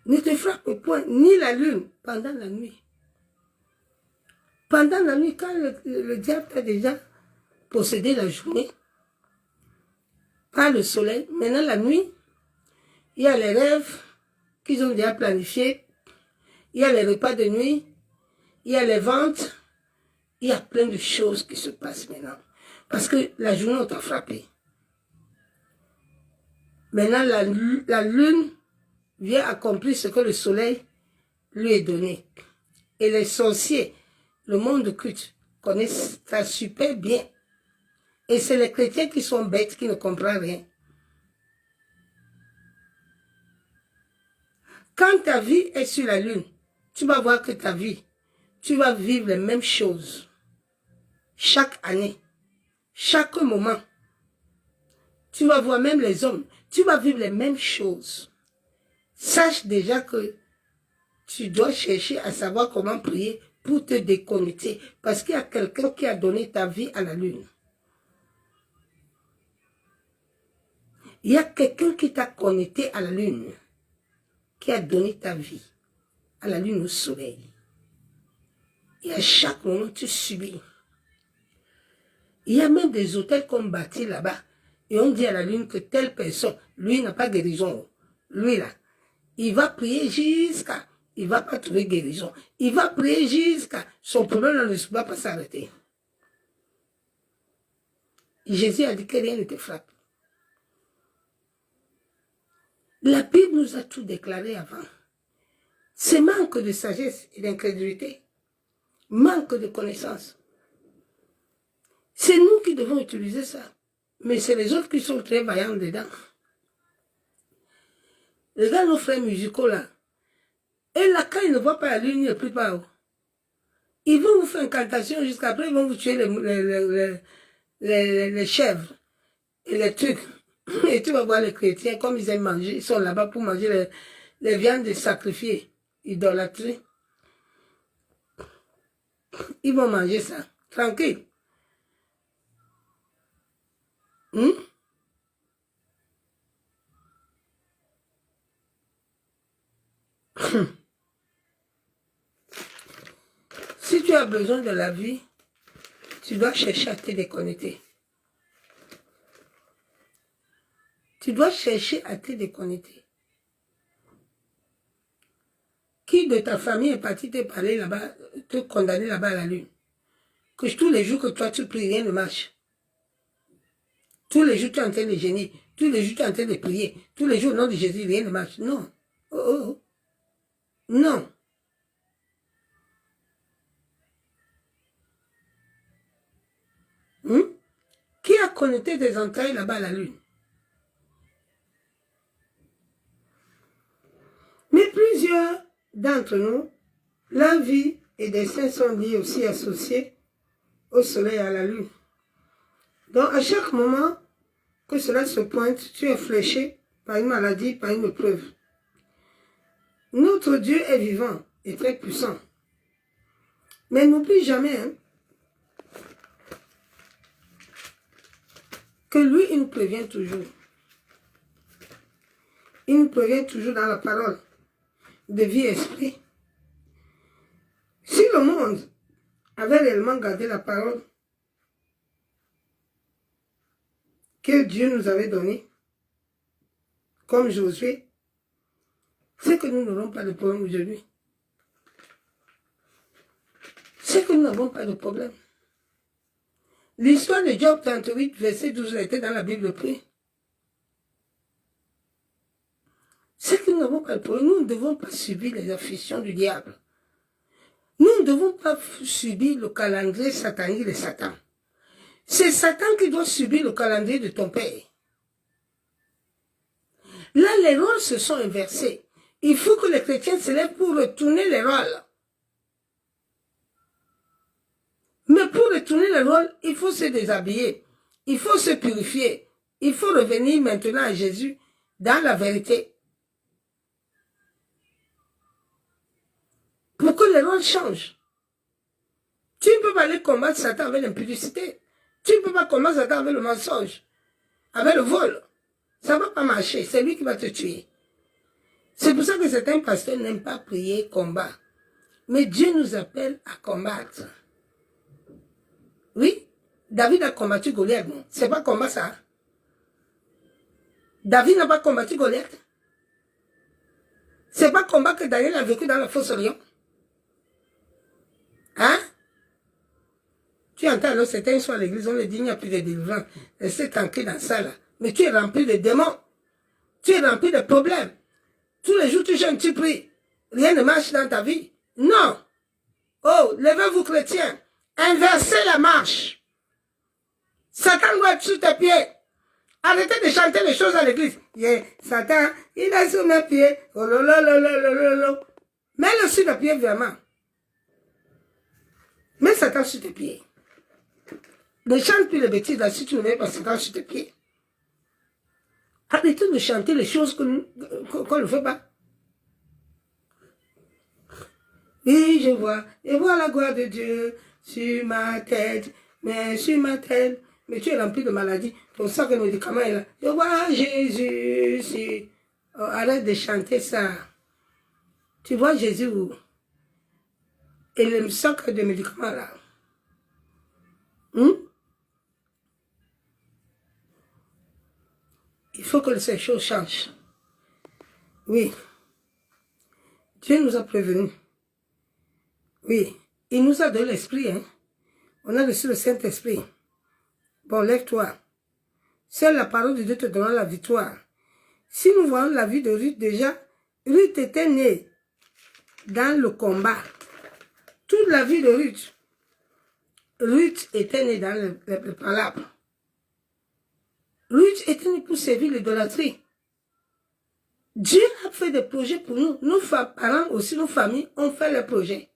ne te frappe point, ni la lune pendant la nuit. Pendant la nuit, quand le diable t'a déjà possédé la journée, par le soleil, maintenant la nuit, il y a les rêves qu'ils ont déjà planifiés, il y a les repas de nuit, il y a les ventes, il y a plein de choses qui se passent maintenant. Parce que la journée, on t'a frappé. Maintenant, la lune vient accomplir ce que le soleil lui est donné. Et les sorciers, le monde occulte, connaissent ça super bien. Et c'est les chrétiens qui sont bêtes, qui ne comprennent rien. Quand ta vie est sur la lune, tu vas voir que ta vie, tu vas vivre les mêmes choses. Chaque année, chaque moment. Tu vas voir même les hommes, tu vas vivre les mêmes choses. Sache déjà que tu dois chercher à savoir comment prier pour te déconnecter. Parce qu'il y a quelqu'un qui a donné ta vie à la lune. Il y a quelqu'un qui t'a connecté à la lune. qui a donné ta vie à la lune, au soleil. Et à chaque moment, tu subis. Il y a même des hôtels qu'on bâtit là-bas. Et on dit à la lune que telle personne, lui n'a pas guérison. Lui là, il va prier jusqu'à... Il ne va pas trouver guérison. Il va prier jusqu'à... Son problème ne va pas s'arrêter. Jésus a dit que rien ne te frappe. La Bible nous a tout déclaré avant. C'est manque de sagesse et d'incrédulité. Manque de connaissance. C'est nous qui devons utiliser ça. Mais c'est les autres qui sont très vaillants dedans. Regarde nos frères musicaux là. Et là, quand ils ne voient pas la lune, ils ne prient pas haut. Ils vont vous faire une cantation jusqu'après, ils vont vous tuer les chèvres et les trucs. Et tu vas voir les chrétiens, comme ils aiment manger, ils sont là-bas pour manger les viandes sacrifiées, idolâtrie. Ils vont manger ça, tranquille. Si tu as besoin de la vie, tu dois chercher à te déconnecter. Tu dois chercher à te déconnecter. Qui de ta famille est parti te parler là-bas, te condamner là-bas à la lune? Que tous les jours que toi tu pries, rien ne marche. Tous les jours tu es en train de gêner. Tous les jours tu es en train de prier. Tous les jours au nom de Jésus, rien ne marche. Non. Oh, oh, oh. Non. Qui a connecté des entrailles là-bas à la lune? Mais plusieurs d'entre nous, la vie et des saints sont liés aussi associés au soleil et à la lune. Donc à chaque moment que cela se pointe, tu es fléché par une maladie, par une épreuve. Notre Dieu est vivant et très puissant. Mais n'oublie jamais que lui, il nous prévient toujours. Il nous prévient toujours dans la parole de vie et esprit. Si le monde avait réellement gardé la parole que Dieu nous avait donnée, comme Josué, c'est que nous n'aurons pas de problème aujourd'hui. C'est que nous n'avons pas de problème. L'histoire de Job 38, verset 12, était dans la Bible près. C'est que nous n'avons pas de problème. Nous ne devons pas subir les afflictions du diable. Nous ne devons pas subir le calendrier satanique de Satan. C'est Satan qui doit subir le calendrier de ton père. Là, les rôles se sont inversés. Il faut que les chrétiens se lèvent pour retourner les rôles. Mais pour retourner les rôles, il faut se déshabiller. Il faut se purifier. Il faut revenir maintenant à Jésus dans la vérité. Pour que les rôles changent. Tu ne peux pas aller combattre Satan avec l'impudicité. Tu ne peux pas combattre Satan avec le mensonge, avec le vol. Ça ne va pas marcher. C'est lui qui va te tuer. C'est pour ça que certains pasteurs n'aiment pas prier combat. Mais Dieu nous appelle à combattre. Oui, David a combattu Goliath, non? C'est pas combat ça. David n'a pas combattu Goliath. C'est pas combat que Daniel a vécu dans la fosse au lion. Hein? Tu entends alors certains soirs à l'église, on le dit, il n'y a plus de délivrance. Restez tranquille dans ça là. Mais tu es rempli de démons. Tu es rempli de problèmes. Tous les jours tu jeûnes, tu pries. Rien ne marche dans ta vie. Non. Oh, levez-vous chrétiens. Inversez la marche. Satan doit être sur tes pieds. Arrêtez de chanter les choses à l'église. Yeah, Satan, il est sur mes pieds. Oh lolo. Mets-le sur tes pieds vraiment. Mets Satan sur tes pieds. Ne chante plus les bêtises là si tu ne mets pas Satan sur tes pieds. Arrêtez de chanter les choses qu'on ne fait pas. Oui, je vois la gloire de Dieu sur ma tête, mais tu es rempli de maladies. Pour ça que le médicament est là. Je vois Jésus. Oh, arrête de chanter ça. Tu vois Jésus où? Et le sac de médicaments là. Il faut que ces choses changent. Oui. Dieu nous a prévenus. Oui. Il nous a donné l'esprit. Hein. On a reçu le Saint-Esprit. Bon, lève-toi. Seule la parole de Dieu te donnera la victoire. Si nous voyons la vie de Ruth déjà, Ruth était née dans le combat. Toute la vie de Ruth. Ruth était née dans le palabre. Ruth était née pour servir l'idolâtrie. Dieu a fait des projets pour nous. Nos parents aussi, nos familles ont fait les projets.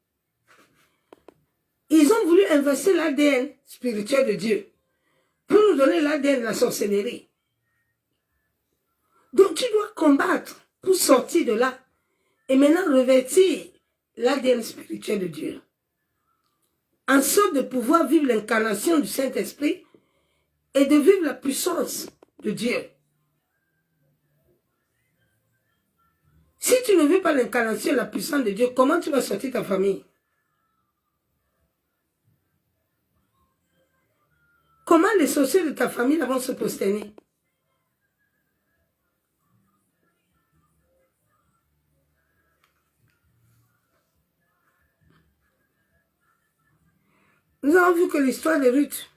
Ils ont voulu investir l'ADN spirituel de Dieu pour nous donner l'ADN de la sorcellerie. Donc tu dois combattre pour sortir de là et maintenant revêtir l'ADN spirituel de Dieu. En sorte de pouvoir vivre l'incarnation du Saint-Esprit et de vivre la puissance de Dieu. Si tu ne vis pas l'incarnation et la puissance de Dieu, comment tu vas sortir ta famille? Comment les sorciers de ta famille vont se prosterner? Nous avons vu que l'histoire de Ruth,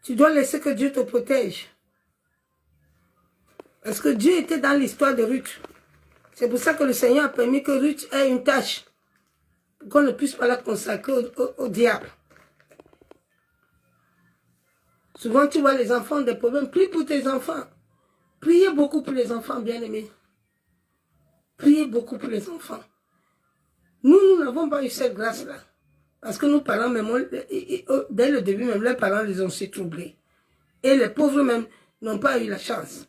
tu dois laisser que Dieu te protège. Parce que Dieu était dans l'histoire de Ruth. C'est pour ça que le Seigneur a permis que Ruth ait une tâche. Pour qu'on ne puisse pas la consacrer au diable. Souvent, tu vois les enfants ont des problèmes. Prie pour tes enfants. Priez beaucoup pour les enfants, bien-aimés. Priez beaucoup pour les enfants. Nous n'avons pas eu cette grâce-là. Parce que nos parents, même, dès le début, même, leurs parents les ont aussi troublés. Et les pauvres, même, n'ont pas eu la chance.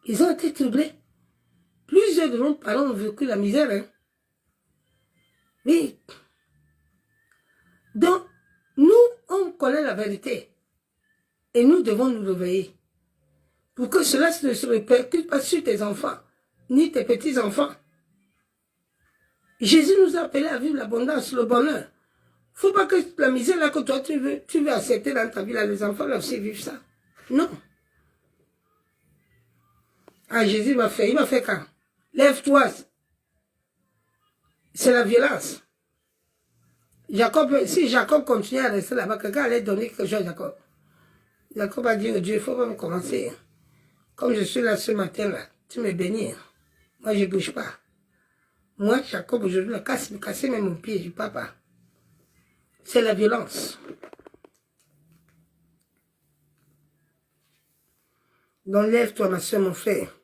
Ils ont été troublés. Plusieurs de nos parents ont vécu la misère. Hein? Oui. Donc, nous, on connaît la vérité. Et nous devons nous réveiller. Pour que cela ne se répercute pas sur tes enfants, ni tes petits-enfants. Jésus nous a appelés à vivre l'abondance, le bonheur. Il ne faut pas que la misère là que toi tu veux accepter dans ta vie, là, les enfants là aussi vivent ça. Non. Ah, Jésus va faire, il va faire quand? Lève-toi. C'est la violence. Si Jacob continue à rester là-bas, quelqu'un allait donner quelque chose à Jacob. Jacob a dit au Dieu, il ne faut pas me commencer. Comme je suis là ce matin, là, tu me bénis. Moi, je ne bouge pas. Moi, Jacob, aujourd'hui, me casser même mon pied, je ne peux pas. C'est la violence. Donc, lève-toi, ma soeur, mon frère.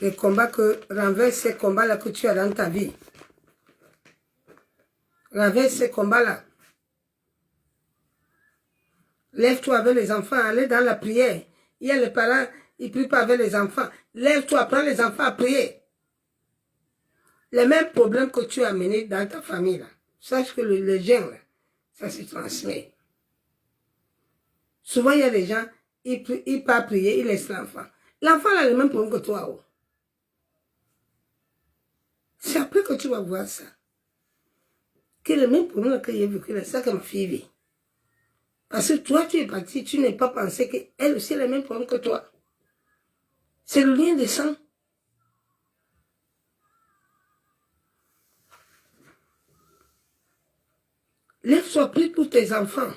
Les combats renverse ces combats-là que tu as dans ta vie. Renverse ces combats-là. Lève-toi avec les enfants, allez dans la prière. Il y a les parents, ils ne prient pas avec les enfants. Lève-toi, prends les enfants à prier. Les mêmes problèmes que tu as amenés dans ta famille, là. Sache que le gène, là, ça se transmet. Souvent, il y a des gens, ils partent prier, ils laissent l'enfant. L'enfant a le même problème que toi. Oh. C'est après que tu vas voir ça. Que le même problème que j'ai vécu, c'est ça que ma fille vit. Parce que toi, tu es parti, tu n'es pas pensé qu'elle aussi a le même problème que toi. C'est le lien de sang. Lève-toi, prie pour tes enfants.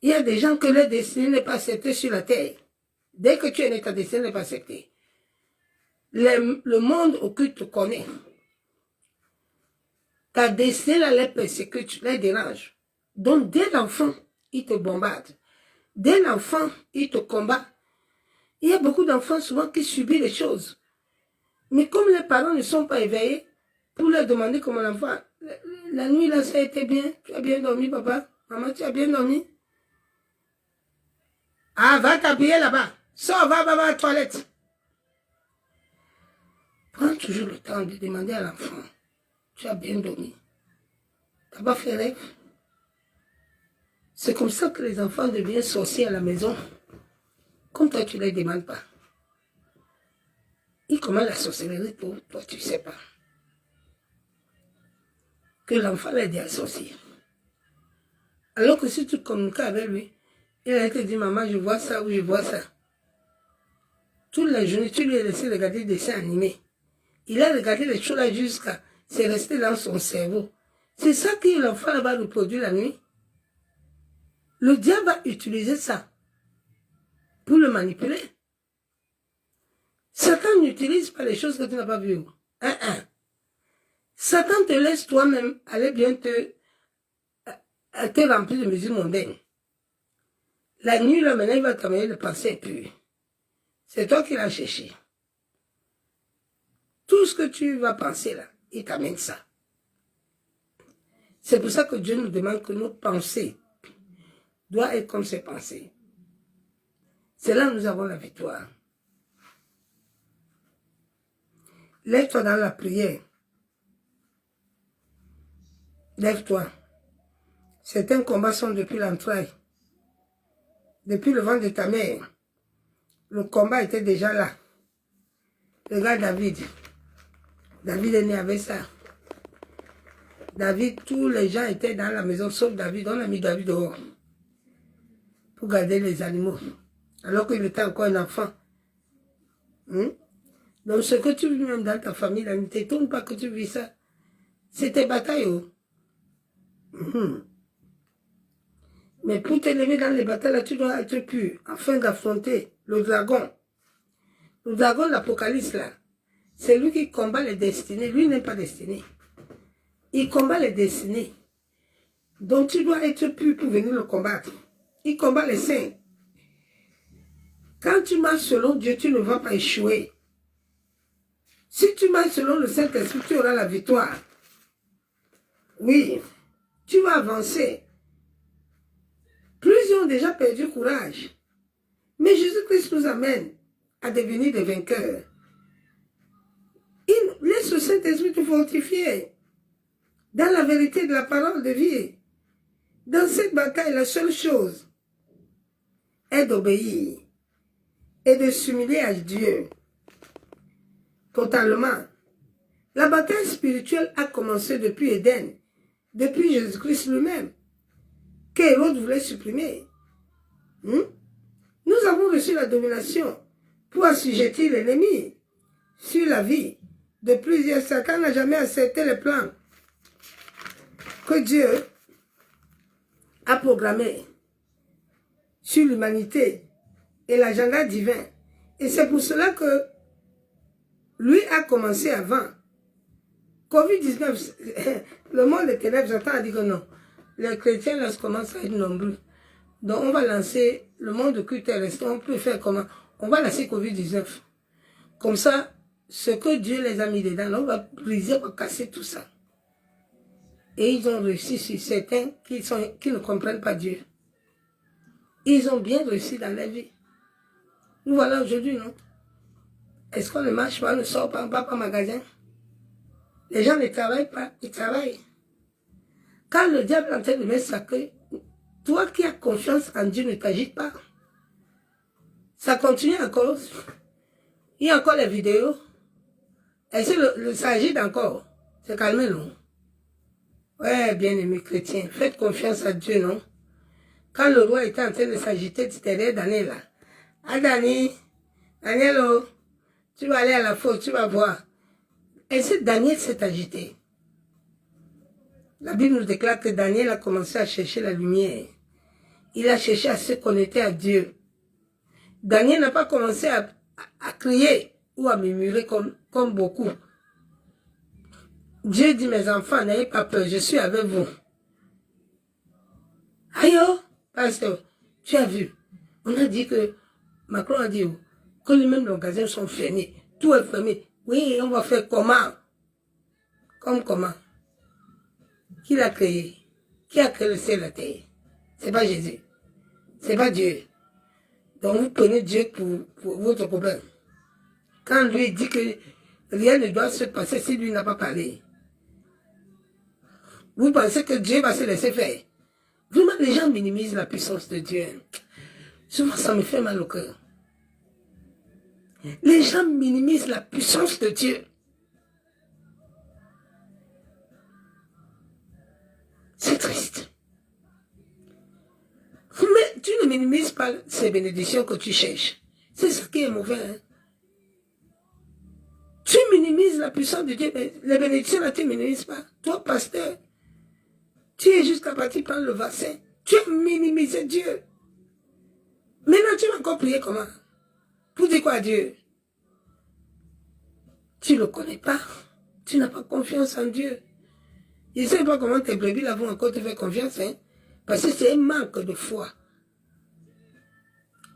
Il y a des gens que leur destinée n'est pas acceptée sur la terre. Dès que tu es né, ta destinée n'est pas acceptée. Le monde occulte te connaît. Ta destinée, là, les persécute, les dérange. Donc, dès l'enfant, il te bombarde. Dès l'enfant, il te combat. Il y a beaucoup d'enfants souvent qui subissent les choses. Mais comme les parents ne sont pas éveillés, pour leur demander comment l'enfant, la nuit là, ça a été bien. Tu as bien dormi, papa? Maman, tu as bien dormi? Ah, va t'habiller là-bas. Sors, va à la toilette. Prends toujours le temps de demander à l'enfant. Tu as bien dormi. Tu n'as pas fait rêve? C'est comme ça que les enfants deviennent sorciers à la maison. Comme toi, tu ne les demandes pas. Il commence la sorcellerie pour toi, tu ne sais pas. Que l'enfant l'a dit associé. Alors que si tu communiques avec lui, il a été dit, maman, je vois ça ou je vois ça. Toute la journée, tu lui as laissé regarder des dessins animés. Il a regardé les choses là jusqu'à... C'est resté dans son cerveau. C'est ça que l'enfant va reproduire la nuit. Le diable va utiliser ça pour le manipuler. Satan n'utilise pas les choses que tu n'as pas vues. Satan te laisse toi-même aller bien te remplir de mesures mondaines. La nuit, là, maintenant, il va t'amener des pensées pures. C'est toi qui l'as cherché. Tout ce que tu vas penser là, il t'amène ça. C'est pour ça que Dieu nous demande que nos pensées doivent être comme ses pensées. C'est là que nous avons la victoire. Lève-toi dans la prière. Lève-toi. Certains combats sont depuis l'entraille. Depuis le ventre de ta mère. Le combat était déjà là. Regarde David. David est né avec ça. David, tous les gens étaient dans la maison, sauf David. On a mis David dehors. Pour garder les animaux. Alors qu'il était encore un enfant. Donc ce que tu vis même dans ta famille, là, ne t'étonne pas que tu vis ça. C'est tes batailles. Mais pour t'élever dans les batailles, là, tu dois être pur, afin d'affronter le dragon. Le dragon de l'Apocalypse, là, c'est lui qui combat les destinées. Lui n'est pas destiné. Il combat les destinées. Donc tu dois être pur pour venir le combattre. Il combat les saints. Quand tu marches selon Dieu, tu ne vas pas échouer. Si tu marches selon le Saint-Esprit, tu auras la victoire. Oui, tu vas avancer. Plusieurs ont déjà perdu courage. Mais Jésus-Christ nous amène à devenir des vainqueurs. Il laisse le Saint-Esprit te fortifier dans la vérité de la parole de vie. Dans cette bataille, la seule chose est d'obéir et de s'humilier à Dieu totalement. La bataille spirituelle a commencé depuis Éden, depuis Jésus-Christ lui-même, qu'Hérode voulait supprimer. Nous avons reçu la domination pour assujettir l'ennemi sur la vie de plusieurs. Satan n'a jamais accepté les plans que Dieu a programmés sur l'humanité et l'agenda divin. Et c'est pour cela que lui a commencé avant. Covid-19, le monde des ténèbres, Satan a dit que non. Les chrétiens, là, commencent à être nombreux. Donc, on va lancer le monde de culte terrestre. On peut faire comment? On va lancer Covid-19. Comme ça, ce que Dieu les a mis dedans, là, on va briser, on va casser tout ça. Et ils ont réussi sur certains qui ne comprennent pas Dieu. Ils ont bien réussi dans la vie. Nous voilà aujourd'hui, non? Est-ce qu'on ne marche pas, ne sort pas, on ne va pas au magasin? Les gens ne travaillent pas, ils travaillent. Quand le diable est en train de mettre sa queue, toi qui as confiance en Dieu, ne t'agite pas. Ça continue encore. Il y a encore les vidéos. Est-ce que ça agite encore? C'est calmé, non? Ouais, bien-aimés chrétiens, faites confiance à Dieu, non? Quand le roi était en train de s'agiter, tu t'es Daniel là. Ah, Daniel, oh, tu vas aller à la fosse, tu vas voir. Et c'est Daniel s'est agité. La Bible nous déclare que Daniel a commencé à chercher la lumière. Il a cherché à se connecter à Dieu. Daniel n'a pas commencé à crier ou à murmurer comme beaucoup. Dieu dit, mes enfants, n'ayez pas peur, je suis avec vous. Aïe, oh, pasteur, tu as vu. On a dit que, Macron a dit que même les magasins sont fermés. Tout est fermé. Oui, on va faire comment? Comme comment? Qui l'a créé? Qui a créé le ciel et la terre? C'est pas Jésus. C'est pas Dieu. Donc vous prenez Dieu pour votre problème. Quand lui dit que rien ne doit se passer si lui n'a pas parlé. Vous pensez que Dieu va se laisser faire? Vraiment, les gens minimisent la puissance de Dieu. Souvent, ça me fait mal au cœur. Les gens minimisent la puissance de Dieu. C'est triste. Mais tu ne minimises pas ces bénédictions que tu cherches. C'est ce qui est mauvais. Hein? Tu minimises la puissance de Dieu, mais les bénédictions là, tu ne minimises pas. Toi, pasteur, tu es jusqu'à partir prendre le vaccin. Tu as minimisé Dieu. Maintenant, tu vas encore prier comment? Pour dire quoi à Dieu? Tu ne le connais pas. Tu n'as pas confiance en Dieu. Je ne sais pas comment tes brebis là vont encore te faire confiance. Hein? Parce que c'est un manque de foi.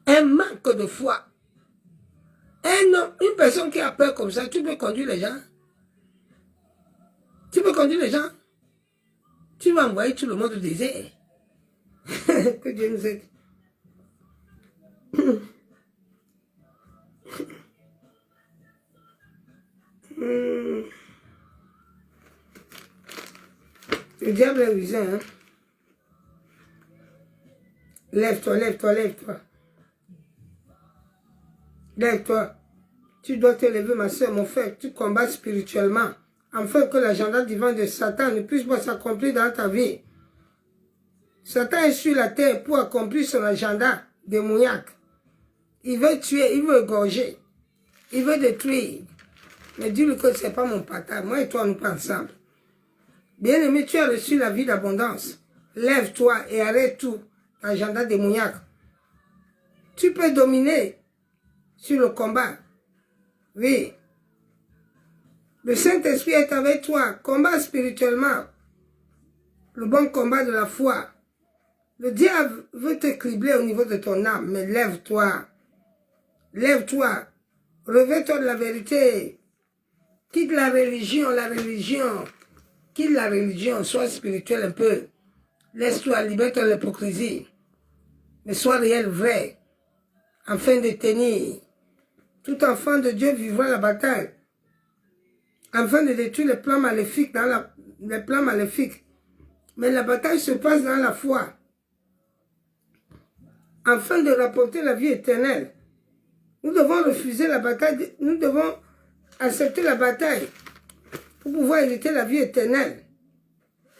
Un manque de foi. Un homme, une personne qui a peur comme ça, tu peux conduire les gens? Tu peux conduire les gens? Tu vas envoyer tout le monde au désert. Que Dieu nous aide. Le diable est rusé, hein? Lève-toi, lève-toi, lève-toi. Lève-toi. Tu dois te lever, ma soeur, mon frère. Tu combats spirituellement. Afin que l'agenda divin de Satan ne puisse pas s'accomplir dans ta vie. Satan est sur la terre pour accomplir son agenda démoniaque. Il veut tuer, il veut égorger. Il veut détruire. Mais dis-lui que ce n'est pas mon partage. Moi et toi, nous pas ensemble. Bien-aimé, tu as reçu la vie d'abondance. Lève-toi et arrête tout. L'agenda démoniaque. Tu peux dominer sur le combat. Oui. Le Saint-Esprit est avec toi. Combat spirituellement. Le bon combat de la foi. Le diable veut te cribler au niveau de ton âme. Mais lève-toi. Lève-toi. Revêt-toi de la vérité. Quitte la religion, la religion. Quitte la religion. Sois spirituel un peu. Laisse-toi, libère-toi de l'hypocrisie. Mais sois réel, vrai. Afin de tenir. Tout enfant de Dieu vivra la bataille. Afin de détruire les plans maléfiques les plans maléfiques. Mais la bataille se passe dans la foi. Afin de rapporter la vie éternelle. Nous devons refuser la bataille. Nous devons accepter la bataille pour pouvoir hériter la vie éternelle.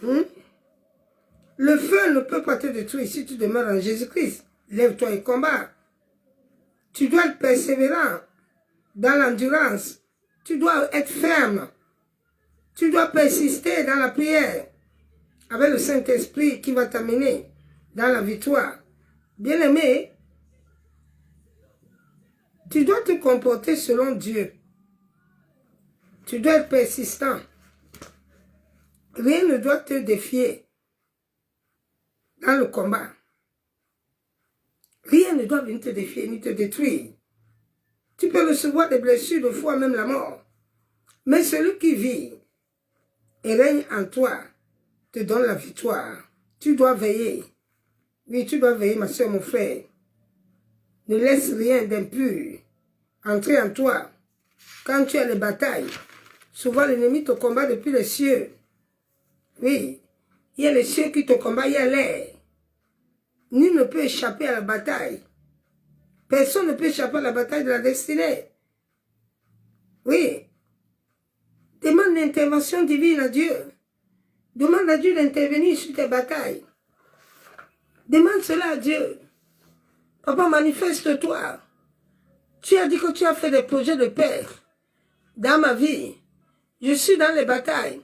Le feu ne peut pas te détruire si tu demeures en Jésus-Christ. Lève-toi et combat. Tu dois être persévérant dans l'endurance. Tu dois être ferme. Tu dois persister dans la prière avec le Saint-Esprit qui va t'amener dans la victoire. Bien-aimé, tu dois te comporter selon Dieu. Tu dois être persistant. Rien ne doit te défier dans le combat. Rien ne doit venir te défier ni te détruire. Tu peux recevoir des blessures, de foi, même la mort. Mais celui qui vit et règne en toi te donne la victoire. Tu dois veiller. Oui, tu dois veiller, ma soeur, mon frère. Ne laisse rien d'impur entrer en toi. Quand tu as les batailles, souvent l'ennemi te combat depuis les cieux. Oui, il y a les cieux qui te combattent, il y a l'air. Nul ne peut échapper à la bataille. Personne ne peut échapper à la bataille de la destinée. Oui. Demande l'intervention divine à Dieu. Demande à Dieu d'intervenir sur tes batailles. Demande cela à Dieu. Papa, manifeste-toi. Tu as dit que tu as fait des projets de paix dans ma vie. Je suis dans les batailles.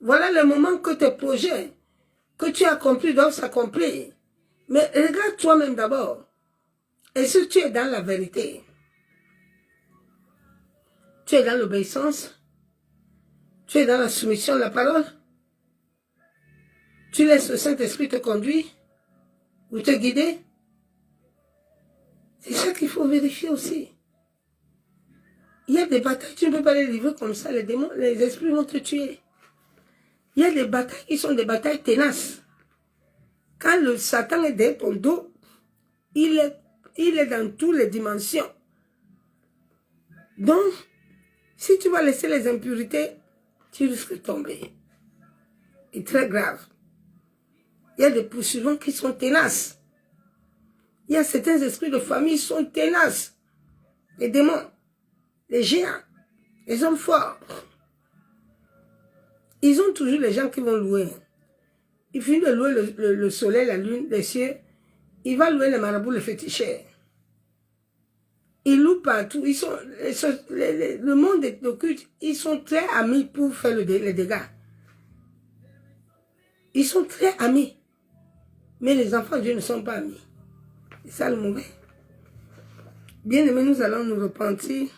Voilà le moment que tes projets que tu as accomplis doivent s'accomplir. Mais regarde toi-même d'abord. Est-ce que tu es dans la vérité? Tu es dans l'obéissance? Tu es dans la soumission de la parole? Tu laisses le Saint-Esprit te conduire ou te guider? C'est ça qu'il faut vérifier aussi. Il y a des batailles, tu ne peux pas les livrer comme ça, les démons, les esprits vont te tuer. Il y a des batailles qui sont des batailles tenaces. Quand le Satan est derrière ton dos, il est dans toutes les dimensions. Donc, si tu vas laisser les impurités, tu risques de tomber. C'est très grave. Il y a des poursuivants qui sont tenaces. Il y a certains esprits de famille qui sont tenaces. Les démons. les géants, les hommes forts. Ils ont toujours les gens qui vont louer. Il finit de louer le soleil, la lune, les cieux. Il va louer les marabouts, les féticheurs. Ils louent partout. Ils sont, le monde occulte, ils sont très amis pour faire les dégâts. Ils sont très amis. Mais les enfants de Dieu ne sont pas amis. C'est ça le mauvais. Bien aimés, nous allons nous repentir.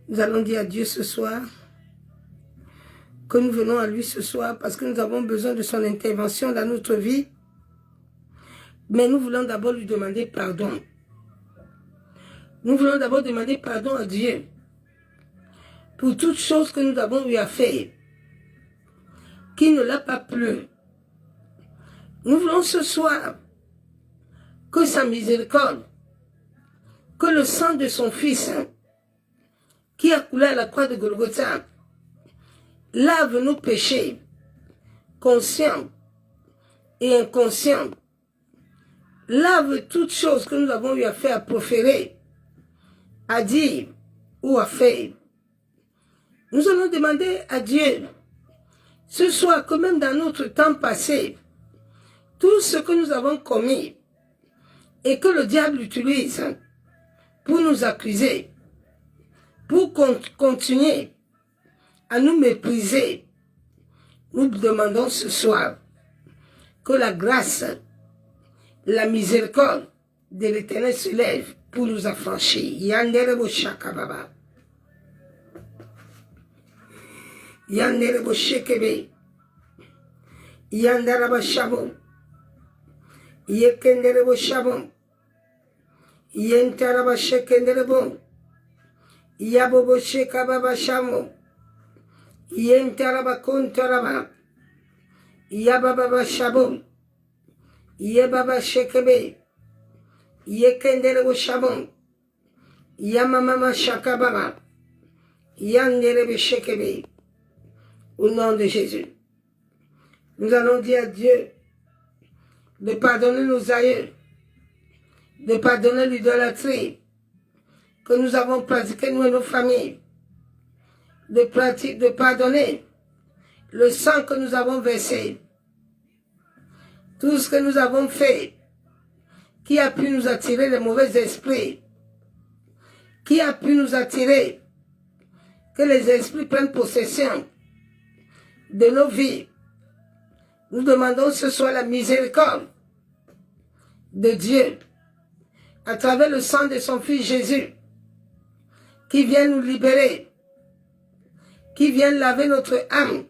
Nous allons dire à Dieu ce soir que nous venons à lui ce soir parce que nous avons besoin de son intervention dans notre vie. Mais nous voulons d'abord lui demander pardon. Nous voulons d'abord demander pardon à Dieu pour toutes choses que nous avons eu à faire, qui ne l'a pas plu. Nous voulons ce soir que sa miséricorde, que le sang de son Fils qui a coulé à la croix de Golgotha lave nos péchés, conscients et inconscients. Lave toutes choses que nous avons eu à faire, à proférer, à dire ou à faire. Nous allons demander à Dieu, ce soir, que même dans notre temps passé, tout ce que nous avons commis et que le diable utilise pour nous accuser, pour continuer à nous mépriser, nous demandons ce soir que la grâce, la miséricorde de l'Éternel se lève pour nous affranchir. Yanderebo shakababa. Yanderebo shekebe. Yandaraba shabon. Yekenderebo shabon. Yentaraba shekenderebo. Yabobo shekababa shamon. Yentaraba kontaraba. Yababa shabon. Yebaba shekebe. Yekenderebo shabon. Yamamama shakababa. Yanderebe shekebe. Au nom de Jésus. Nous allons dire à Dieu de pardonner nos aïeux, de pardonner l'idolâtrie que nous avons pratiquée nous et nos familles, de pardonner le sang que nous avons versé, tout ce que nous avons fait, qui a pu nous attirer les mauvais esprits, qui a pu nous attirer, que les esprits prennent possession de nos vies. Nous demandons ce soit la miséricorde de Dieu à travers le sang de son Fils Jésus qui vient nous libérer, qui vient laver notre âme,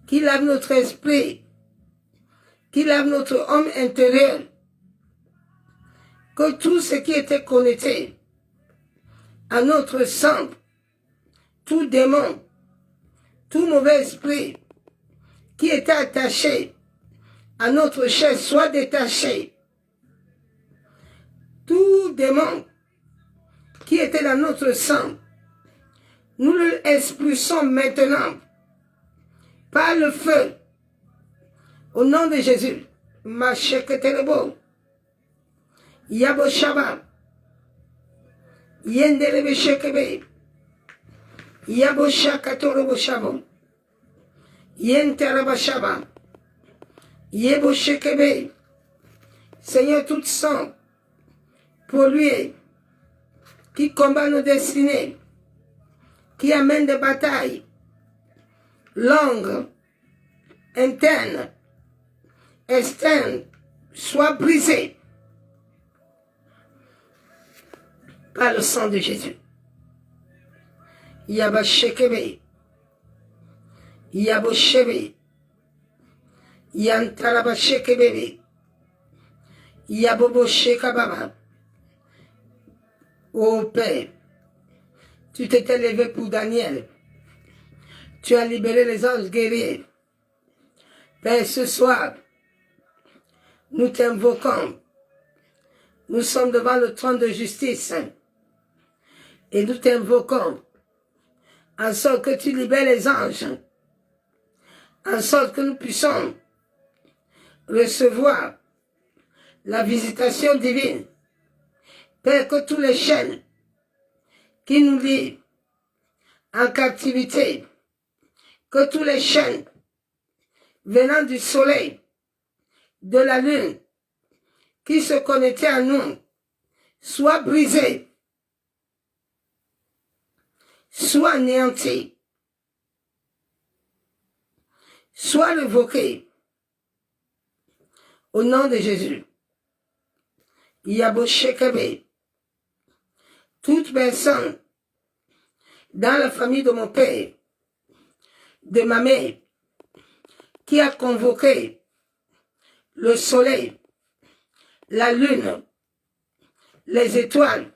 qui lave notre esprit, qui lave notre homme intérieur, que tout ce qui était connecté à notre sang, tout démon, tout mauvais esprit qui était attaché à notre chair soit détaché. Tout démon qui était dans notre sang, nous le expulsons maintenant par le feu. Au nom de Jésus. Macheketelebo. Yabo Shaba. Yendelebe Shekebe. Yabo Shakatorobo Shabon. Yenteraba Shaba. Yebo Shekebe. Seigneur, tout sang pollué qui combat nos destinées, qui amène des batailles longues, internes, externes, soit brisé par le sang de Jésus. Yaba Shekebe. Yabo Shebe. Yantaraba Shekebe. Yabobo Shekababa. Oh Père, tu t'étais levé pour Daniel. Tu as libéré les anges guerriers. Père, ce soir, nous t'invoquons. Nous sommes devant le trône de justice. Et nous t'invoquons. En sorte que tu libères les anges. En sorte que nous puissions recevoir la visitation divine. Père, que tous les chaînes qui nous lie en captivité, que tous les chaînes venant du soleil, de la lune, qui se connectaient à nous, soient brisés, soient anéantis, soient révoqués. Au nom de Jésus, Yabo Shekebe, toute personne dans la famille de mon père, de ma mère, qui a convoqué le soleil, la lune, les étoiles,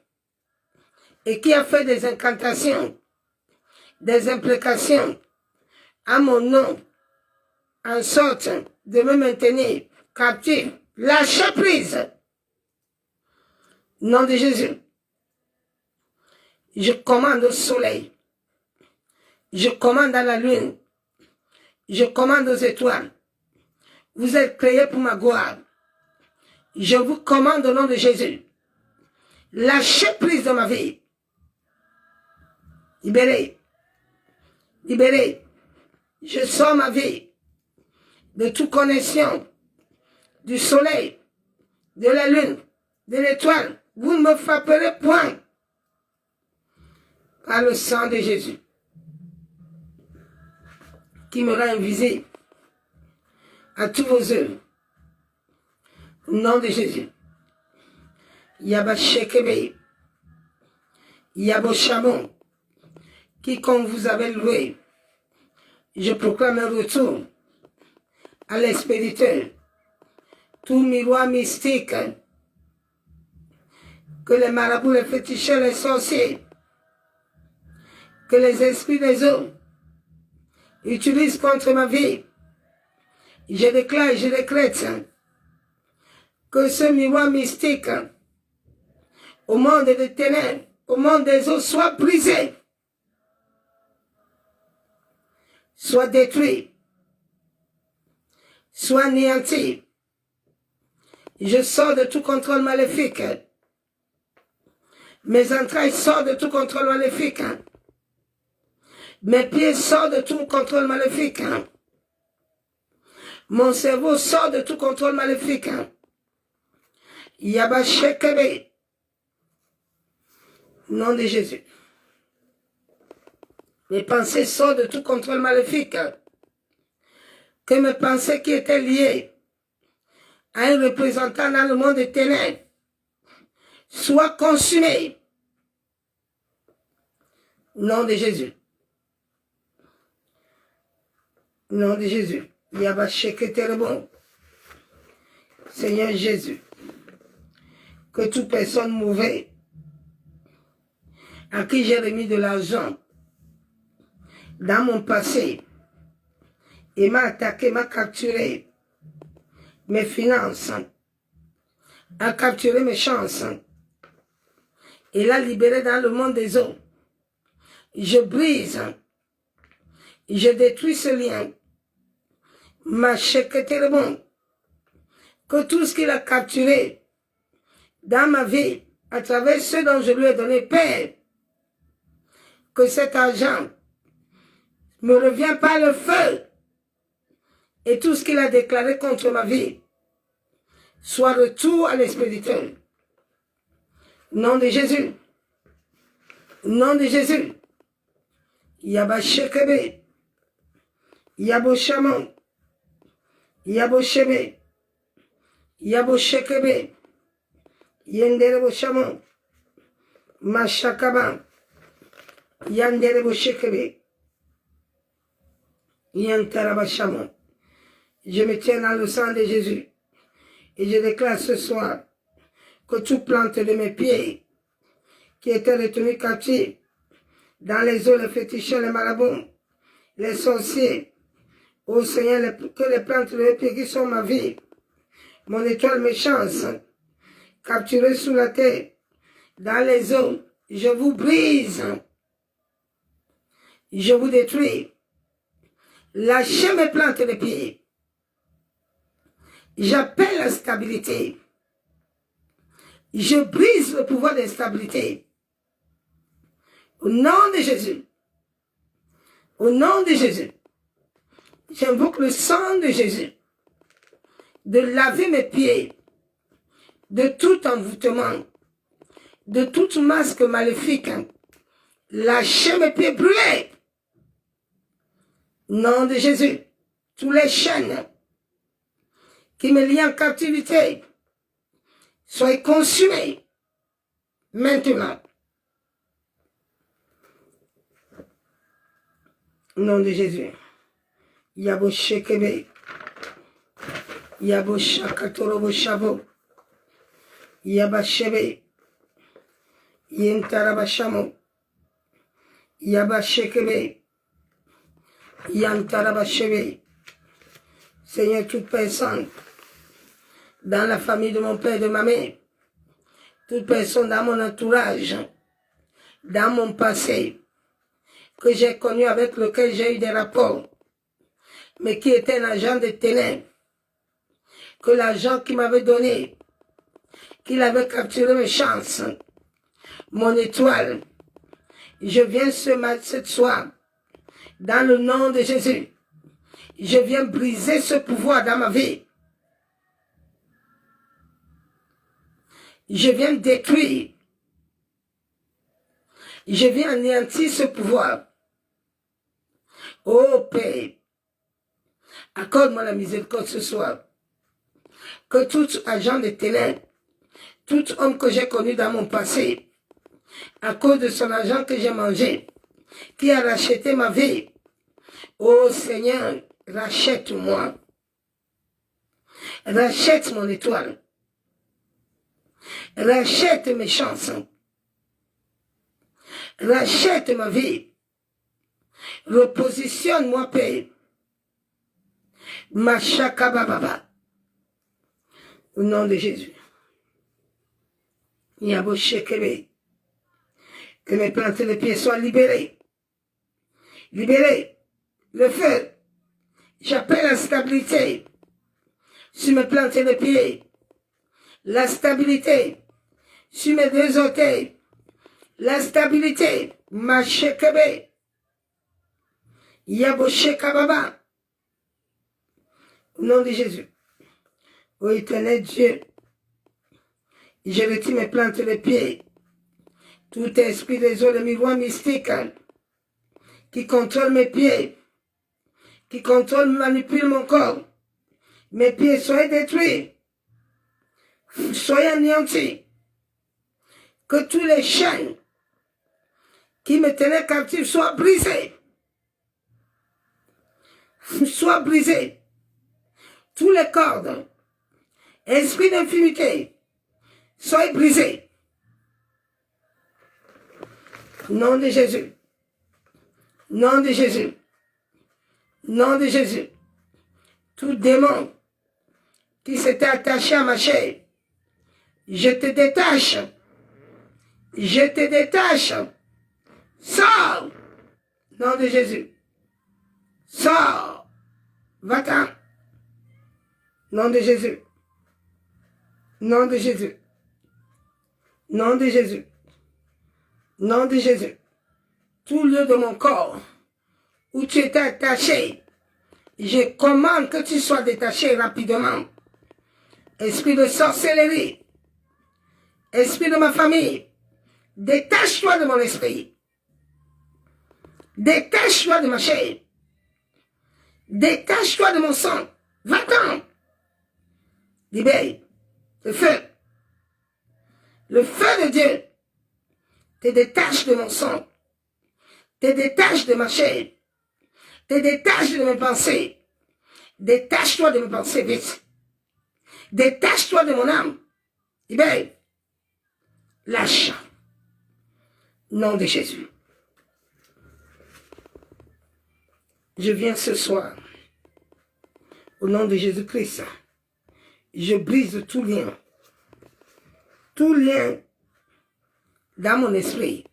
et qui a fait des incantations, des implications à mon nom, en sorte de me maintenir captif, lâchez prise. Nom de Jésus, je commande au soleil, je commande à la lune, je commande aux étoiles. Vous êtes créés pour ma gloire. Je vous commande au nom de Jésus. Lâchez prise de ma vie. Libérez. Libérez. Je sors ma vie de toute connexion du soleil, de la lune, de l'étoile. Vous ne me frapperez point par le sang de Jésus qui me rend invisible à tous vos œuvres. Au nom de Jésus. Yaba Shekebe, Yabo Shamon, quiconque vous avez loué, je proclame un retour à l'expéditeur. Tout miroir mystique que les marabouts, les féticheurs, les sorciers, que les esprits des eaux utilisent contre ma vie, je déclare et je décrète que ce miroir mystique au monde des ténèbres, au monde des eaux, soit brisé, soit détruit, soit anéanti. Je sors de tout contrôle maléfique. Mes entrailles sortent de tout contrôle maléfique. Mes pieds sortent de tout contrôle maléfique. Mon cerveau sort de tout contrôle maléfique. Yaba Shekebe. Nom de Jésus. Mes pensées sortent de tout contrôle maléfique. Que mes pensées qui étaient liées à un représentant dans le monde des ténèbres soient consumées. Nom de Jésus. Nom de Jésus. Yaba Sheketerebon. Seigneur Jésus, que toute personne mauvaise à qui j'ai remis de l'argent dans mon passé et m'a attaqué, m'a capturé mes finances, a capturé mes chances et l'a libéré dans le monde des eaux. Je brise, je détruis ce lien. Ma Sheketerebon, que tout ce qu'il a capturé dans ma vie, à travers ce dont je lui ai donné, Père, que cet argent me revient par le feu et tout ce qu'il a déclaré contre ma vie soit retour à l'expéditeur. Nom de Jésus. Nom de Jésus. Yaba Shekebe. Yabo Shamon. Yabo Shebe. Yabo Shekebe. Yenderebo Shamon. Mashakaban. Yanderebo Shekebe. Yantaraba Shamon. Je me tiens dans le sang de Jésus. Et je déclare ce soir que toute plante de mes pieds qui était retenue captive dans les eaux, les féticheurs, les marabouts, les sorciers, ô Seigneur, que les plantes de mes pieds qui sont ma vie, mon étoile, mes chances, capturées sous la terre, dans les eaux, je vous brise, je vous détruis. Lâchez mes plantes de pied. J'appelle la stabilité. Je brise le pouvoir d'instabilité. Au nom de Jésus. Au nom de Jésus. J'invoque le sang de Jésus. De laver mes pieds. De tout envoûtement. De toute masque maléfique. Lâchez mes pieds brûlés. Nom de Jésus. Tous les chaînes qui me lient en captivité. Soyez consumés. Maintenant. Nom de Jésus. Yabo Shekebe. Yabo Shakatorobo Shavo. Yaba Shebe. Yentaraba Shamo. Yaba Shekebe. Yantaraba Shebe. Seigneur, toute personne dans la famille de mon père et de ma mère, toute personne dans mon entourage, dans mon passé, que j'ai connu, avec lequel j'ai eu des rapports, mais qui était un agent de ténèbres, que l'agent qui m'avait donné, qu'il avait capturé mes chances, mon étoile, je viens ce soir, dans le nom de Jésus, je viens briser ce pouvoir dans ma vie. Je viens détruire. Je viens anéantir ce pouvoir. Oh Père, accorde-moi la miséricorde ce soir. Que tout agent de ténèbres, tout homme que j'ai connu dans mon passé, à cause de son argent que j'ai mangé, qui a racheté ma vie, oh Seigneur, rachète-moi. Rachète mon étoile. Rachète mes chansons. Rachète ma vie. Repositionne-moi, Père. Machakababa. Au nom de Jésus. Yabo Shekebe. Que mes plantes de pieds soient libérées. Libérées. Le feu. J'appelle la stabilité. Sur mes plantes de pieds. La stabilité. Sur mes deux orteils. La stabilité. Machekebe. Yabo Shekababa. Au nom de Jésus. Ô éternel Dieu, je retire mes plantes de pieds. Tout esprit des eaux de miroir mystique qui contrôle mes pieds, qui contrôle, manipule mon corps. Mes pieds soient détruits, soient anéantis. Que tous les chaînes qui me tenaient captif soient brisés. Soient brisés. Tous les cordes, esprit d'infinité, soient brisés. Nom de Jésus. Nom de Jésus. Nom de Jésus. Tout démon qui s'était attaché à ma chair, je te détache. Je te détache. Sors. Nom de Jésus. Sors. Va-t'en. Nom de Jésus. Nom de Jésus. Nom de Jésus. Nom de Jésus. Tout lieu de mon corps où tu étais attaché, je commande que tu sois détaché rapidement. Esprit de sorcellerie, esprit de ma famille, détache-toi de mon esprit. Détache-toi de ma chair. Détache-toi de mon sang. Va-t'en. Libère. Le feu. Le feu de Dieu te détache de mon sang. Te détache de ma chair. Te détache de mes pensées. Détache-toi de mes pensées vite. Détache-toi de mon âme. Libère. Lâche. Nom de Jésus. Je viens ce soir. Au nom de Jésus-Christ. Je brise tout lien. Tout lien dans mon esprit.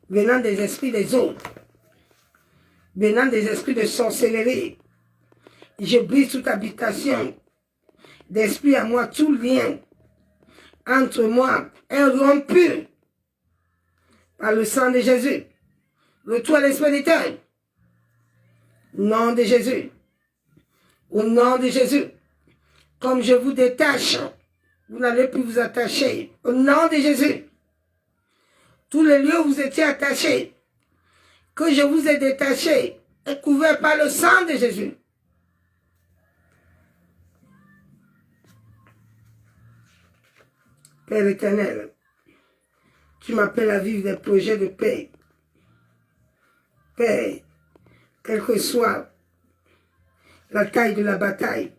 Venant des esprits des autres. Venant des esprits de sorcellerie. Je brise toute habitation d'esprit à moi. Tout lien entre moi est rompu. par le sang de Jésus. Le toi l'Esprit d'Éternel. Au nom de Jésus. Au nom de Jésus. Comme je vous détache, vous n'allez plus vous attacher. Au nom de Jésus. Tous les lieux où vous étiez attachés, que je vous ai détachés, est couvert par le sang de Jésus. Père éternel, tu m'appelles à vivre des projets de paix. Père, quelle que soit la taille de la bataille,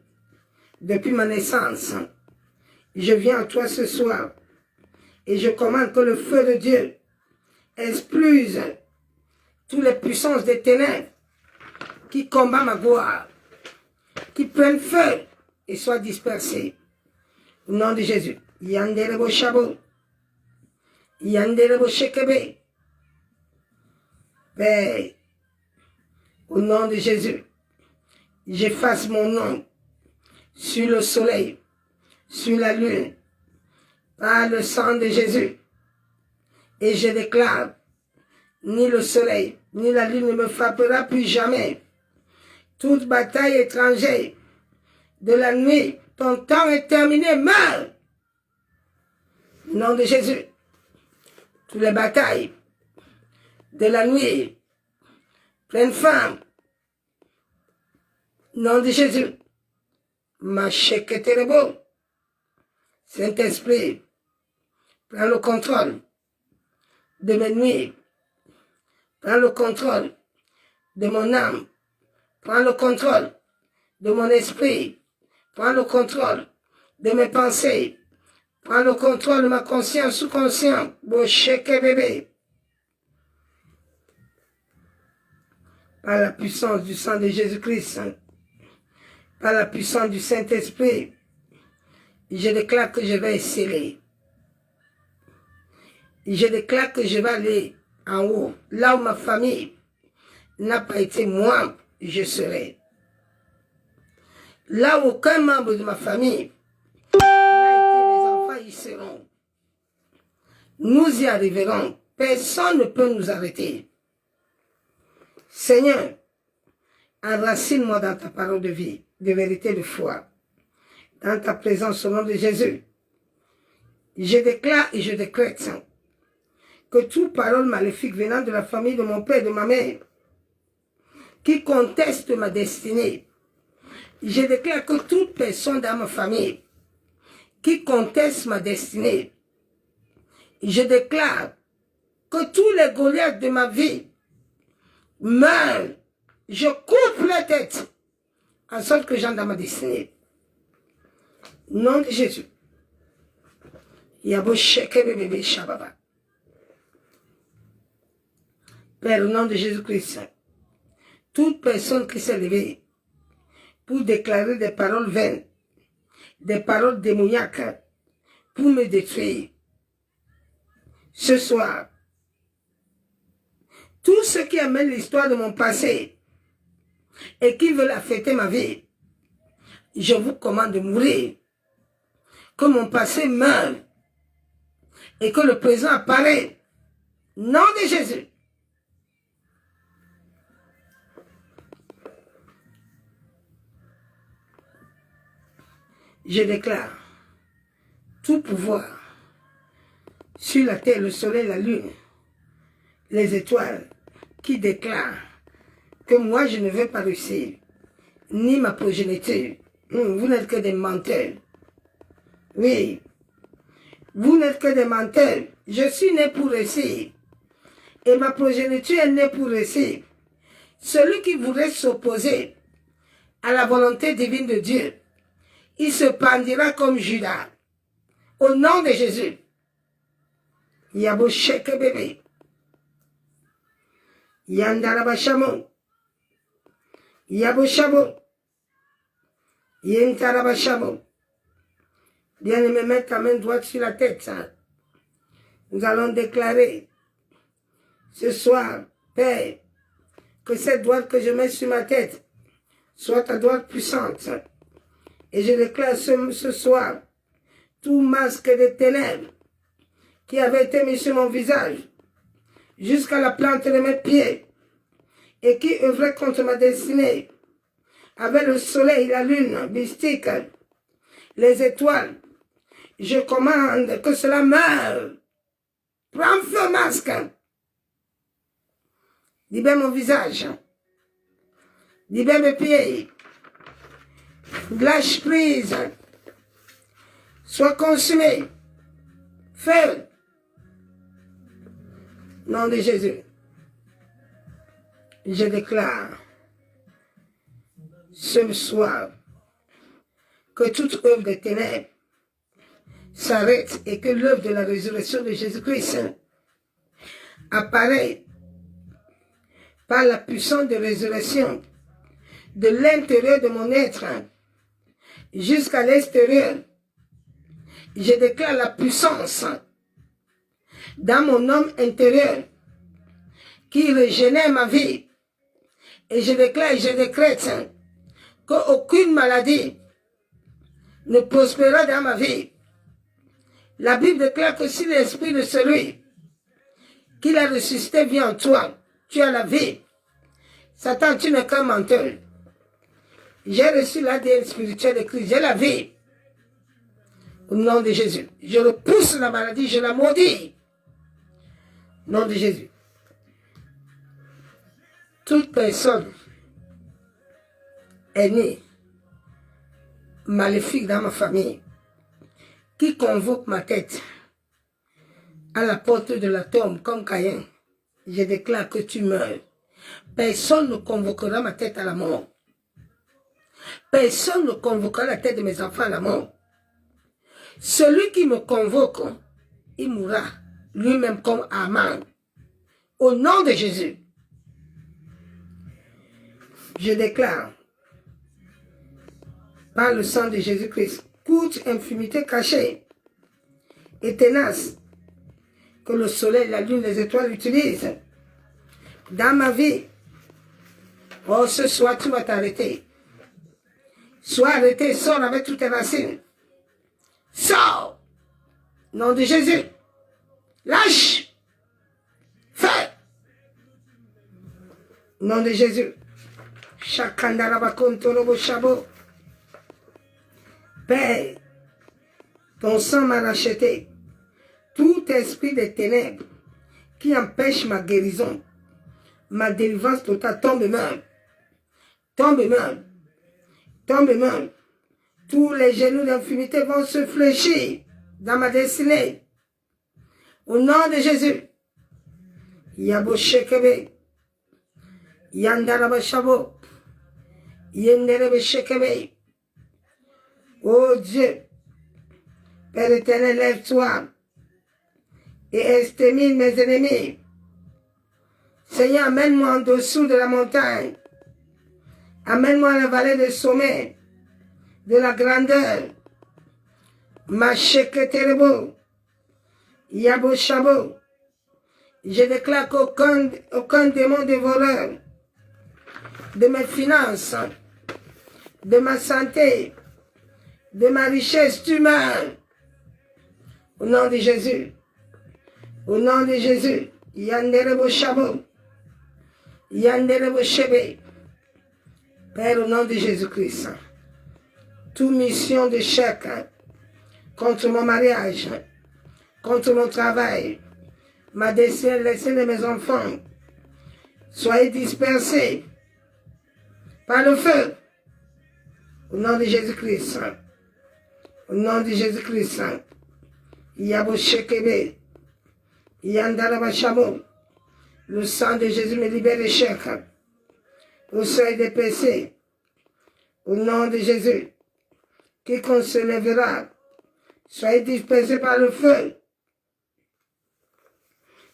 depuis ma naissance, je viens à toi ce soir et je commande que le feu de Dieu expulse toutes les puissances des ténèbres qui combattent ma gloire, qui prennent feu et soient dispersés. Au nom de Jésus. Yanderebo Shabo. Yanderebo Shekebe. Père, au nom de Jésus, j'efface mon nom sur le soleil, sur la lune, par le sang de Jésus. Et je déclare, ni le soleil, ni la lune ne me frappera plus jamais. Toute bataille étrangère de la nuit, ton temps est terminé, meurs. Au nom de Jésus, toutes les batailles de la nuit, pleine femme. Au nom de Jésus, ma Sheketerebo, Saint-Esprit, prends le contrôle de mes nuits, prends le contrôle de mon âme, prends le contrôle de mon esprit, prends le contrôle de mes pensées, prends le contrôle de ma conscience sous-consciente, Bosheke bébé. Par la puissance du sang de Jésus-Christ, par la puissance du Saint-Esprit, je déclare que je vais exceller. Je déclare que je vais aller en haut, là où ma famille n'a pas été, moi, je serai. Là où aucun membre de ma famille n'a été, les enfants y seront. Nous y arriverons. Personne ne peut nous arrêter. Seigneur, enracine-moi dans ta parole de vie, de vérité, de foi. Dans ta présence au nom de Jésus. Je déclare et je décrète que toute parole maléfique venant de la famille de mon père et de ma mère, qui conteste ma destinée, je déclare que toute personne dans ma famille qui conteste ma destinée, je déclare que tous les Goliaths de ma vie meurent. Je coupe la tête en sorte que j'entre dans ma destinée. Au nom de Jésus. Yabo Sheke bébé Shababa. Père, au nom de Jésus-Christ, toute personne qui s'est levée pour déclarer des paroles vaines, des paroles démoniaques, pour me détruire, ce soir, tous ceux qui amènent l'histoire de mon passé et qui veulent affecter ma vie, je vous commande de mourir, que mon passé meure et que le présent apparaît. Nom de Jésus. Je déclare tout pouvoir sur la terre, le soleil, la lune, les étoiles, qui déclarent que moi je ne vais pas réussir, ni ma progéniture. Vous n'êtes que des menteurs. Oui, vous n'êtes que des menteurs. Je suis né pour réussir. Et ma progéniture est née pour réussir. Celui qui voudrait s'opposer à la volonté divine de Dieu, il se pendira comme Judas. Au nom de Jésus. Yabo Sheke bébé. Yandarabashamo. Yabo Shabo. Yentarabashamo. Bien-aimé, mettre ta main droite sur la tête. Nous allons déclarer ce soir, Père, que cette droite que je mets sur ma tête soit ta droite puissante. Et je déclare ce soir, tout masque de ténèbres qui avait été mis sur mon visage, jusqu'à la plante de mes pieds, et qui œuvrait contre ma destinée, avec le soleil, la lune, mystique, les étoiles, je commande que cela meure. Prends feu, masque. Libère mon visage. Libère mes pieds. Lâche prise. Sois consumé. Feu. Nom de Jésus. Je déclare ce soir que toute œuvre des ténèbres s'arrête et que l'œuvre de la résurrection de Jésus-Christ apparaît par la puissance de résurrection de l'intérieur de mon être jusqu'à l'extérieur. Je déclare la puissance dans mon homme intérieur qui régénère ma vie. Et je déclare et je décrète qu'aucune maladie ne prospérera dans ma vie. La Bible déclare que si l'esprit de celui qui l'a ressuscité vient en toi, tu as la vie. Satan, tu n'es qu'un menteur. J'ai reçu l'ADN spirituel de Christ, j'ai la vie. Au nom de Jésus, je repousse la maladie, je la maudis. Au nom de Jésus. Toute personne est née maléfique dans ma famille qui convoque ma tête à la porte de la tombe comme Caïn, je déclare que tu meurs. Personne ne convoquera ma tête à la mort. Personne ne convoquera la tête de mes enfants à la mort. Celui qui me convoque, il mourra lui-même comme Aman. Au nom de Jésus, je déclare par le sang de Jésus-Christ, toute infimité cachée et tenace que le soleil, la lune, les étoiles utilisent dans ma vie. Oh, ce soir, tu vas t'arrêter. Sois arrêté, sors avec toutes tes racines. Sors! Nom de Jésus. Lâche! Fais! Nom de Jésus. Père, ton sang m'a racheté. Tout esprit de ténèbres qui empêche ma guérison, ma délivrance totale, tombe et meurt. Tombe et meurt. Tombe et meurt. Tous les genoux d'infimité vont se fléchir dans ma destinée. Au nom de Jésus. Yabo Shekebe. Yandaraba Shabo. Yenderebe Shekebe. Oh Dieu, Père éternel, lève-toi et extermine mes ennemis. Seigneur, amène-moi en dessous de la montagne. Amène-moi à la vallée des sommets, de la grandeur. Macheketerebo, Yabo Shabo. Je déclare qu'aucun démon dévoreur de mes finances, de ma santé, de ma richesse, tu meurs. Au nom de Jésus. Au nom de Jésus. Yanderebo Shabo. Yanderebo Shebe. Père, au nom de Jésus-Christ. Toute mission d'échec contre mon mariage, contre mon travail, ma destinée, laissée de mes enfants, soyez dispersés par le feu. Au nom de Jésus-Christ. Au nom de Jésus-Christ, Yabo Shekebe, Yandaraba Shamo, le sang de Jésus me libère des chèques, au seuil des péchés. Au nom de Jésus, quiconque se lèvera, soyez dispersé par le feu.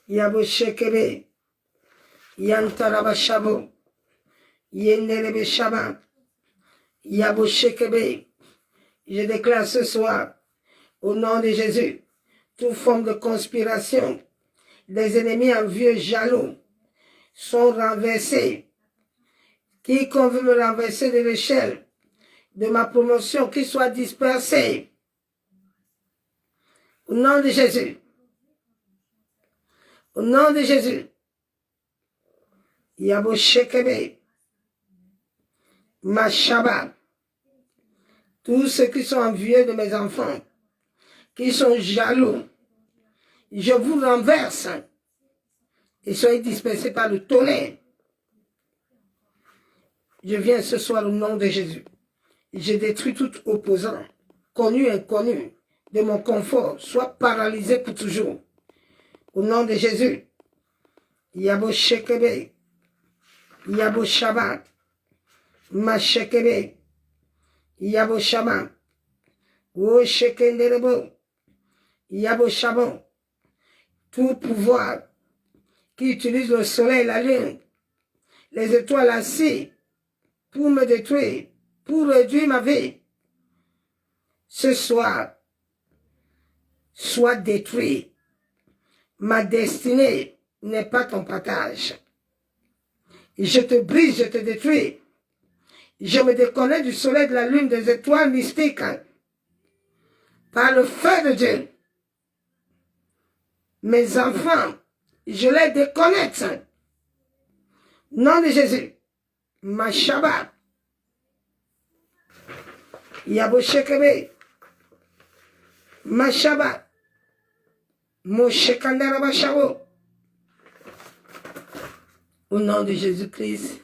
Yabo Shekebe, Yantaraba Shabo, Yenderebe Shaba, Yabo Shekebe. Je déclare ce soir, au nom de Jésus, toute forme de conspiration, des ennemis envieux, jaloux, sont renversés. Quiconque veut me renverser de l'échelle de ma promotion, qu'il soit dispersé. Au nom de Jésus. Au nom de Jésus. Yabo Shekebe, Machaba. Tous ceux qui sont envieux de mes enfants, qui sont jaloux, je vous renverse et soyez dispersés par le tonnerre. Je viens ce soir au nom de Jésus. Je détruis tout opposant, connu et inconnu, de mon confort, soit paralysé pour toujours. Au nom de Jésus, Yabo Shekebe, Yabo Shabbat, Mashekebe, Yabo Shabbat, O Shekenderebo, Yabo Shabbat, tout pouvoir qui utilise le soleil, la lune, les étoiles ainsi, pour me détruire, pour réduire ma vie, ce soir, soit détruit. Ma destinée n'est pas ton partage. Je te brise, je te détruis. Je me déconnecte du soleil, de la lune, des étoiles mystiques. Par le feu de Dieu. Mes enfants, je les déconnecte. Nom de Jésus. Ma Shabbat. Yabo Shekebe. Ma Shabbat. Mo Shekandaraba Shabo. Au nom de Jésus-Christ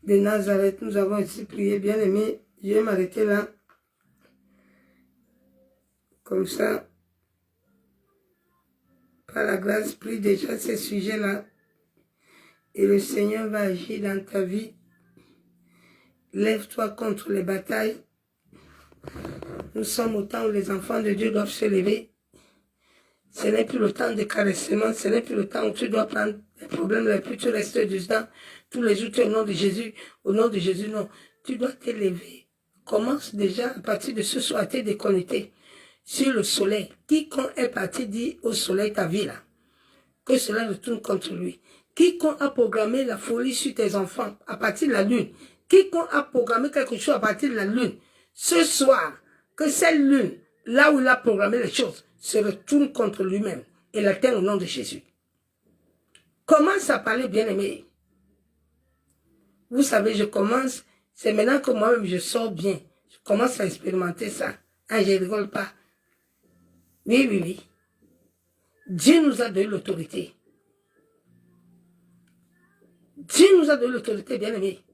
de Nazareth, nous avons ici prié, bien aimé. Je vais m'arrêter là. Comme ça, par la grâce, prie déjà ces sujets-là. Et le Seigneur va agir dans ta vie. Lève-toi contre les batailles. Nous sommes au temps où les enfants de Dieu doivent se lever. Ce n'est plus le temps de caressement, ce n'est plus le temps où tu dois prendre les problèmes les plus, tu restes dedans. Tous les jours, tu es au nom de Jésus. Au nom de Jésus, non. Tu dois te lever. Commence déjà à partir de ce soir à te déconnecter sur le soleil. Quiconque est parti dit au soleil ta vie là. Que cela retourne contre lui. Quiconque a programmé la folie sur tes enfants à partir de la lune. Quiconque a programmé quelque chose à partir de la lune. Ce soir, que cette lune, là où il a programmé les choses, se retourne contre lui-même et l'atteint au nom de Jésus. Commence à parler, bien-aimé. Vous savez, je commence, c'est maintenant que moi-même je sors bien. Je commence à expérimenter ça. Ah, je ne rigole pas. Oui, oui, oui. Dieu nous a donné l'autorité. Dieu nous a donné l'autorité, bien-aimé.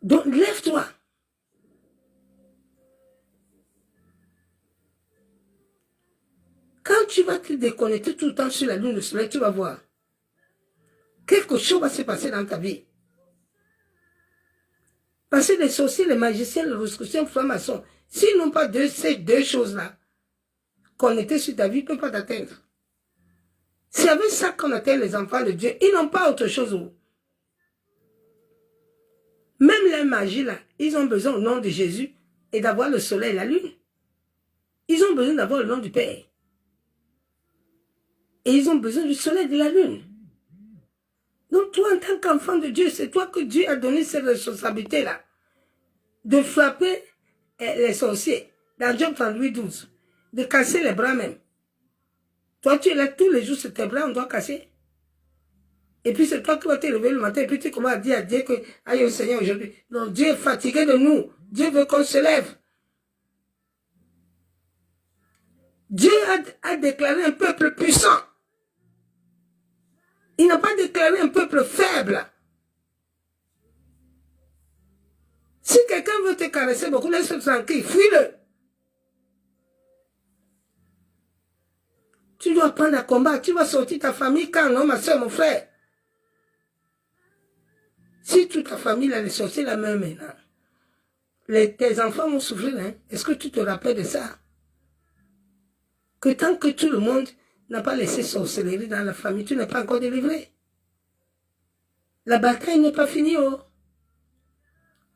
Donc, lève-toi. Quand tu vas te déconnecter tout le temps sur la lune, le soleil, tu vas voir. Quelque chose va se passer dans ta vie. Parce que les sorciers, les magiciens, les rosicruciens, les francs-maçons, s'ils n'ont pas ces deux choses-là, connectées sur ta vie, ils ne peuvent pas t'atteindre. C'est avec ça qu'on atteint les enfants de Dieu. Ils n'ont pas autre chose. Même les magies, là, ils ont besoin au nom de Jésus et d'avoir le soleil et la lune. Ils ont besoin d'avoir le nom du Père. Et ils ont besoin du soleil et de la lune. Donc toi, en tant qu'enfant de Dieu, c'est toi que Dieu a donné cette responsabilité-là. De frapper les sorciers. Dans Job 38, 12. De casser les bras même. Toi, tu es là tous les jours, c'est tes bras, on doit casser. Et puis c'est toi qui vas te lever le matin, et puis tu commences à dire à Dieu que, aïe au Seigneur aujourd'hui. Non, Dieu est fatigué de nous. Dieu veut qu'on se lève. Dieu a déclaré un peuple puissant. Il n'a pas déclaré un peuple faible. Si quelqu'un veut te caresser beaucoup, laisse-le tranquille, fuis-le. Tu dois prendre à combat, tu vas sortir ta famille quand, non, ma soeur, mon frère. Si toute ta famille, là, les sorciers, la même maintenant, tes enfants vont souffrir, hein. Est-ce que tu te rappelles de ça? Que tant que tout le monde n'a pas laissé sorcellerie dans la famille, tu n'es pas encore délivré. La bataille n'est pas finie, oh.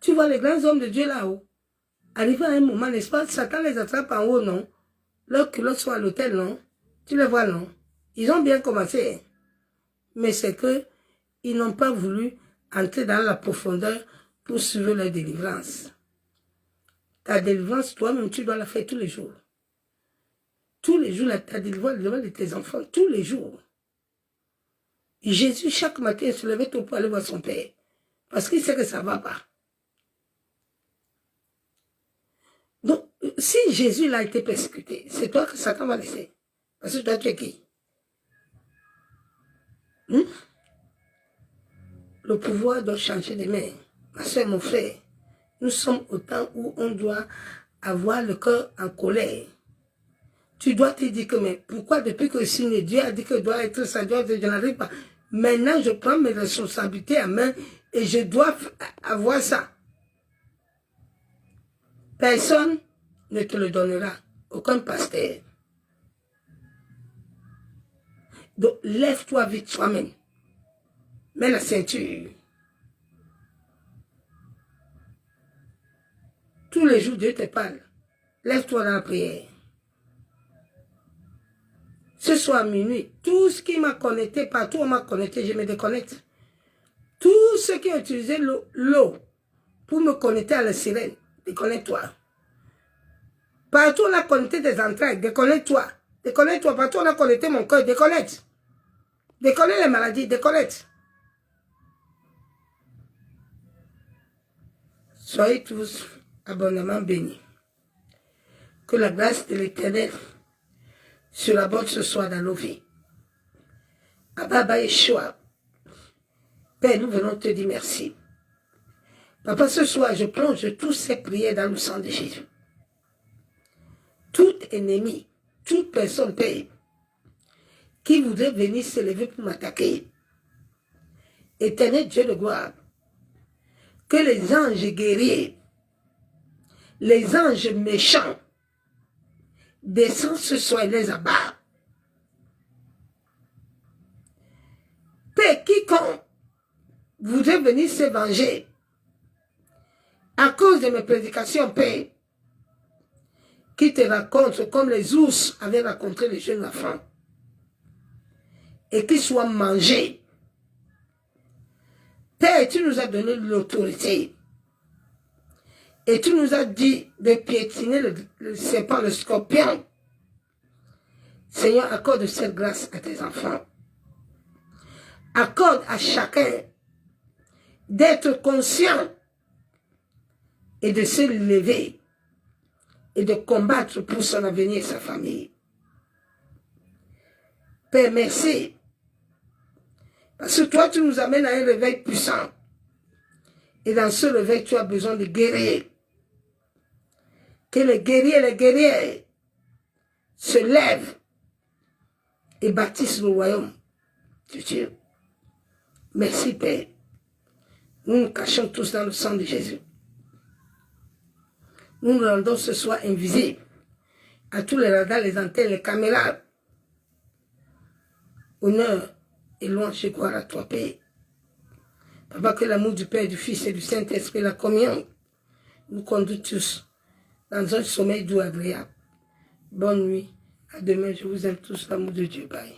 Tu vois les grands hommes de Dieu là-haut. Arrivé à un moment, n'est-ce pas, Satan les attrape en haut, non? Leurs culottes sont à l'hôtel, non? Tu les vois, non? Ils ont bien commencé, hein? Mais c'est que ils n'ont pas voulu entrer dans la profondeur pour suivre leur délivrance. Ta délivrance, toi-même, tu dois la faire tous les jours. Tous les jours, ta délivrance devant de tes enfants, tous les jours. Jésus, chaque matin, se levait tôt pour aller voir son Père. Parce qu'il sait que ça ne va pas. Donc, si Jésus a été persécuté, c'est toi que Satan va laisser. Parce que toi, tu es qui? Le pouvoir doit changer de main. Ma soeur, mon frère, nous sommes au temps où on doit avoir le cœur en colère. Tu dois te dire que, mais pourquoi depuis que signe Dieu a dit que doit être ça, je n'arrive pas. Maintenant, je prends mes responsabilités à main et je dois avoir ça. Personne ne te le donnera. Aucun pasteur. Donc, lève-toi vite toi-même. Mets la ceinture. Tous les jours, Dieu te parle. Lève-toi dans la prière. Ce soir à minuit, tout ce qui m'a connecté, partout où on m'a connecté, je me déconnecte. Tous ceux qui ont utilisé l'eau pour me connecter à la sirène, déconnecte-toi. Partout où on a connecté des entrailles, déconnecte-toi. Déconnecte-toi. Partout où on a connecté mon cœur, déconnecte. Déconnecte les maladies, déconnecte. Soyez tous abondamment bénis. Que la grâce de l'Éternel sur la bonne ce soir dans nos vies. Abba Yeshua, Père, nous venons te dire merci. Papa, ce soir, je plonge toutes ces prières dans le sang de Jésus. Tout ennemi, toute personne, Père, qui voudrait venir se lever pour m'attaquer. Éternel Dieu de gloire, que les anges guerriers, les anges méchants, descendent ce soir et les abattent. Père, quiconque voudrait venir se venger à cause de mes prédications, Père, qui te racontent comme les ours avaient raconté les jeunes enfants, et qui soient mangés. Père, tu nous as donné l'autorité. Et tu nous as dit de piétiner le serpent, le scorpion. Seigneur, accorde cette grâce à tes enfants. Accorde à chacun d'être conscient et de se lever et de combattre pour son avenir et sa famille. Père, merci. Parce que toi, tu nous amènes à un réveil puissant. Et dans ce réveil, tu as besoin de guerriers. Que les guerriers se lèvent et bâtissent le royaume de Dieu. Merci, Père. Nous nous cachons tous dans le sang de Jésus. Nous nous rendons ce soir invisibles à tous les radars, les antennes, les caméras. Honneur et louange et gloire à toi, Père. Papa, que l'amour du Père, du Fils et du Saint-Esprit, la communion, nous conduit tous dans un sommeil doux agréable. Bonne nuit. À demain. Je vous aime tous. L'amour de Dieu. Bye.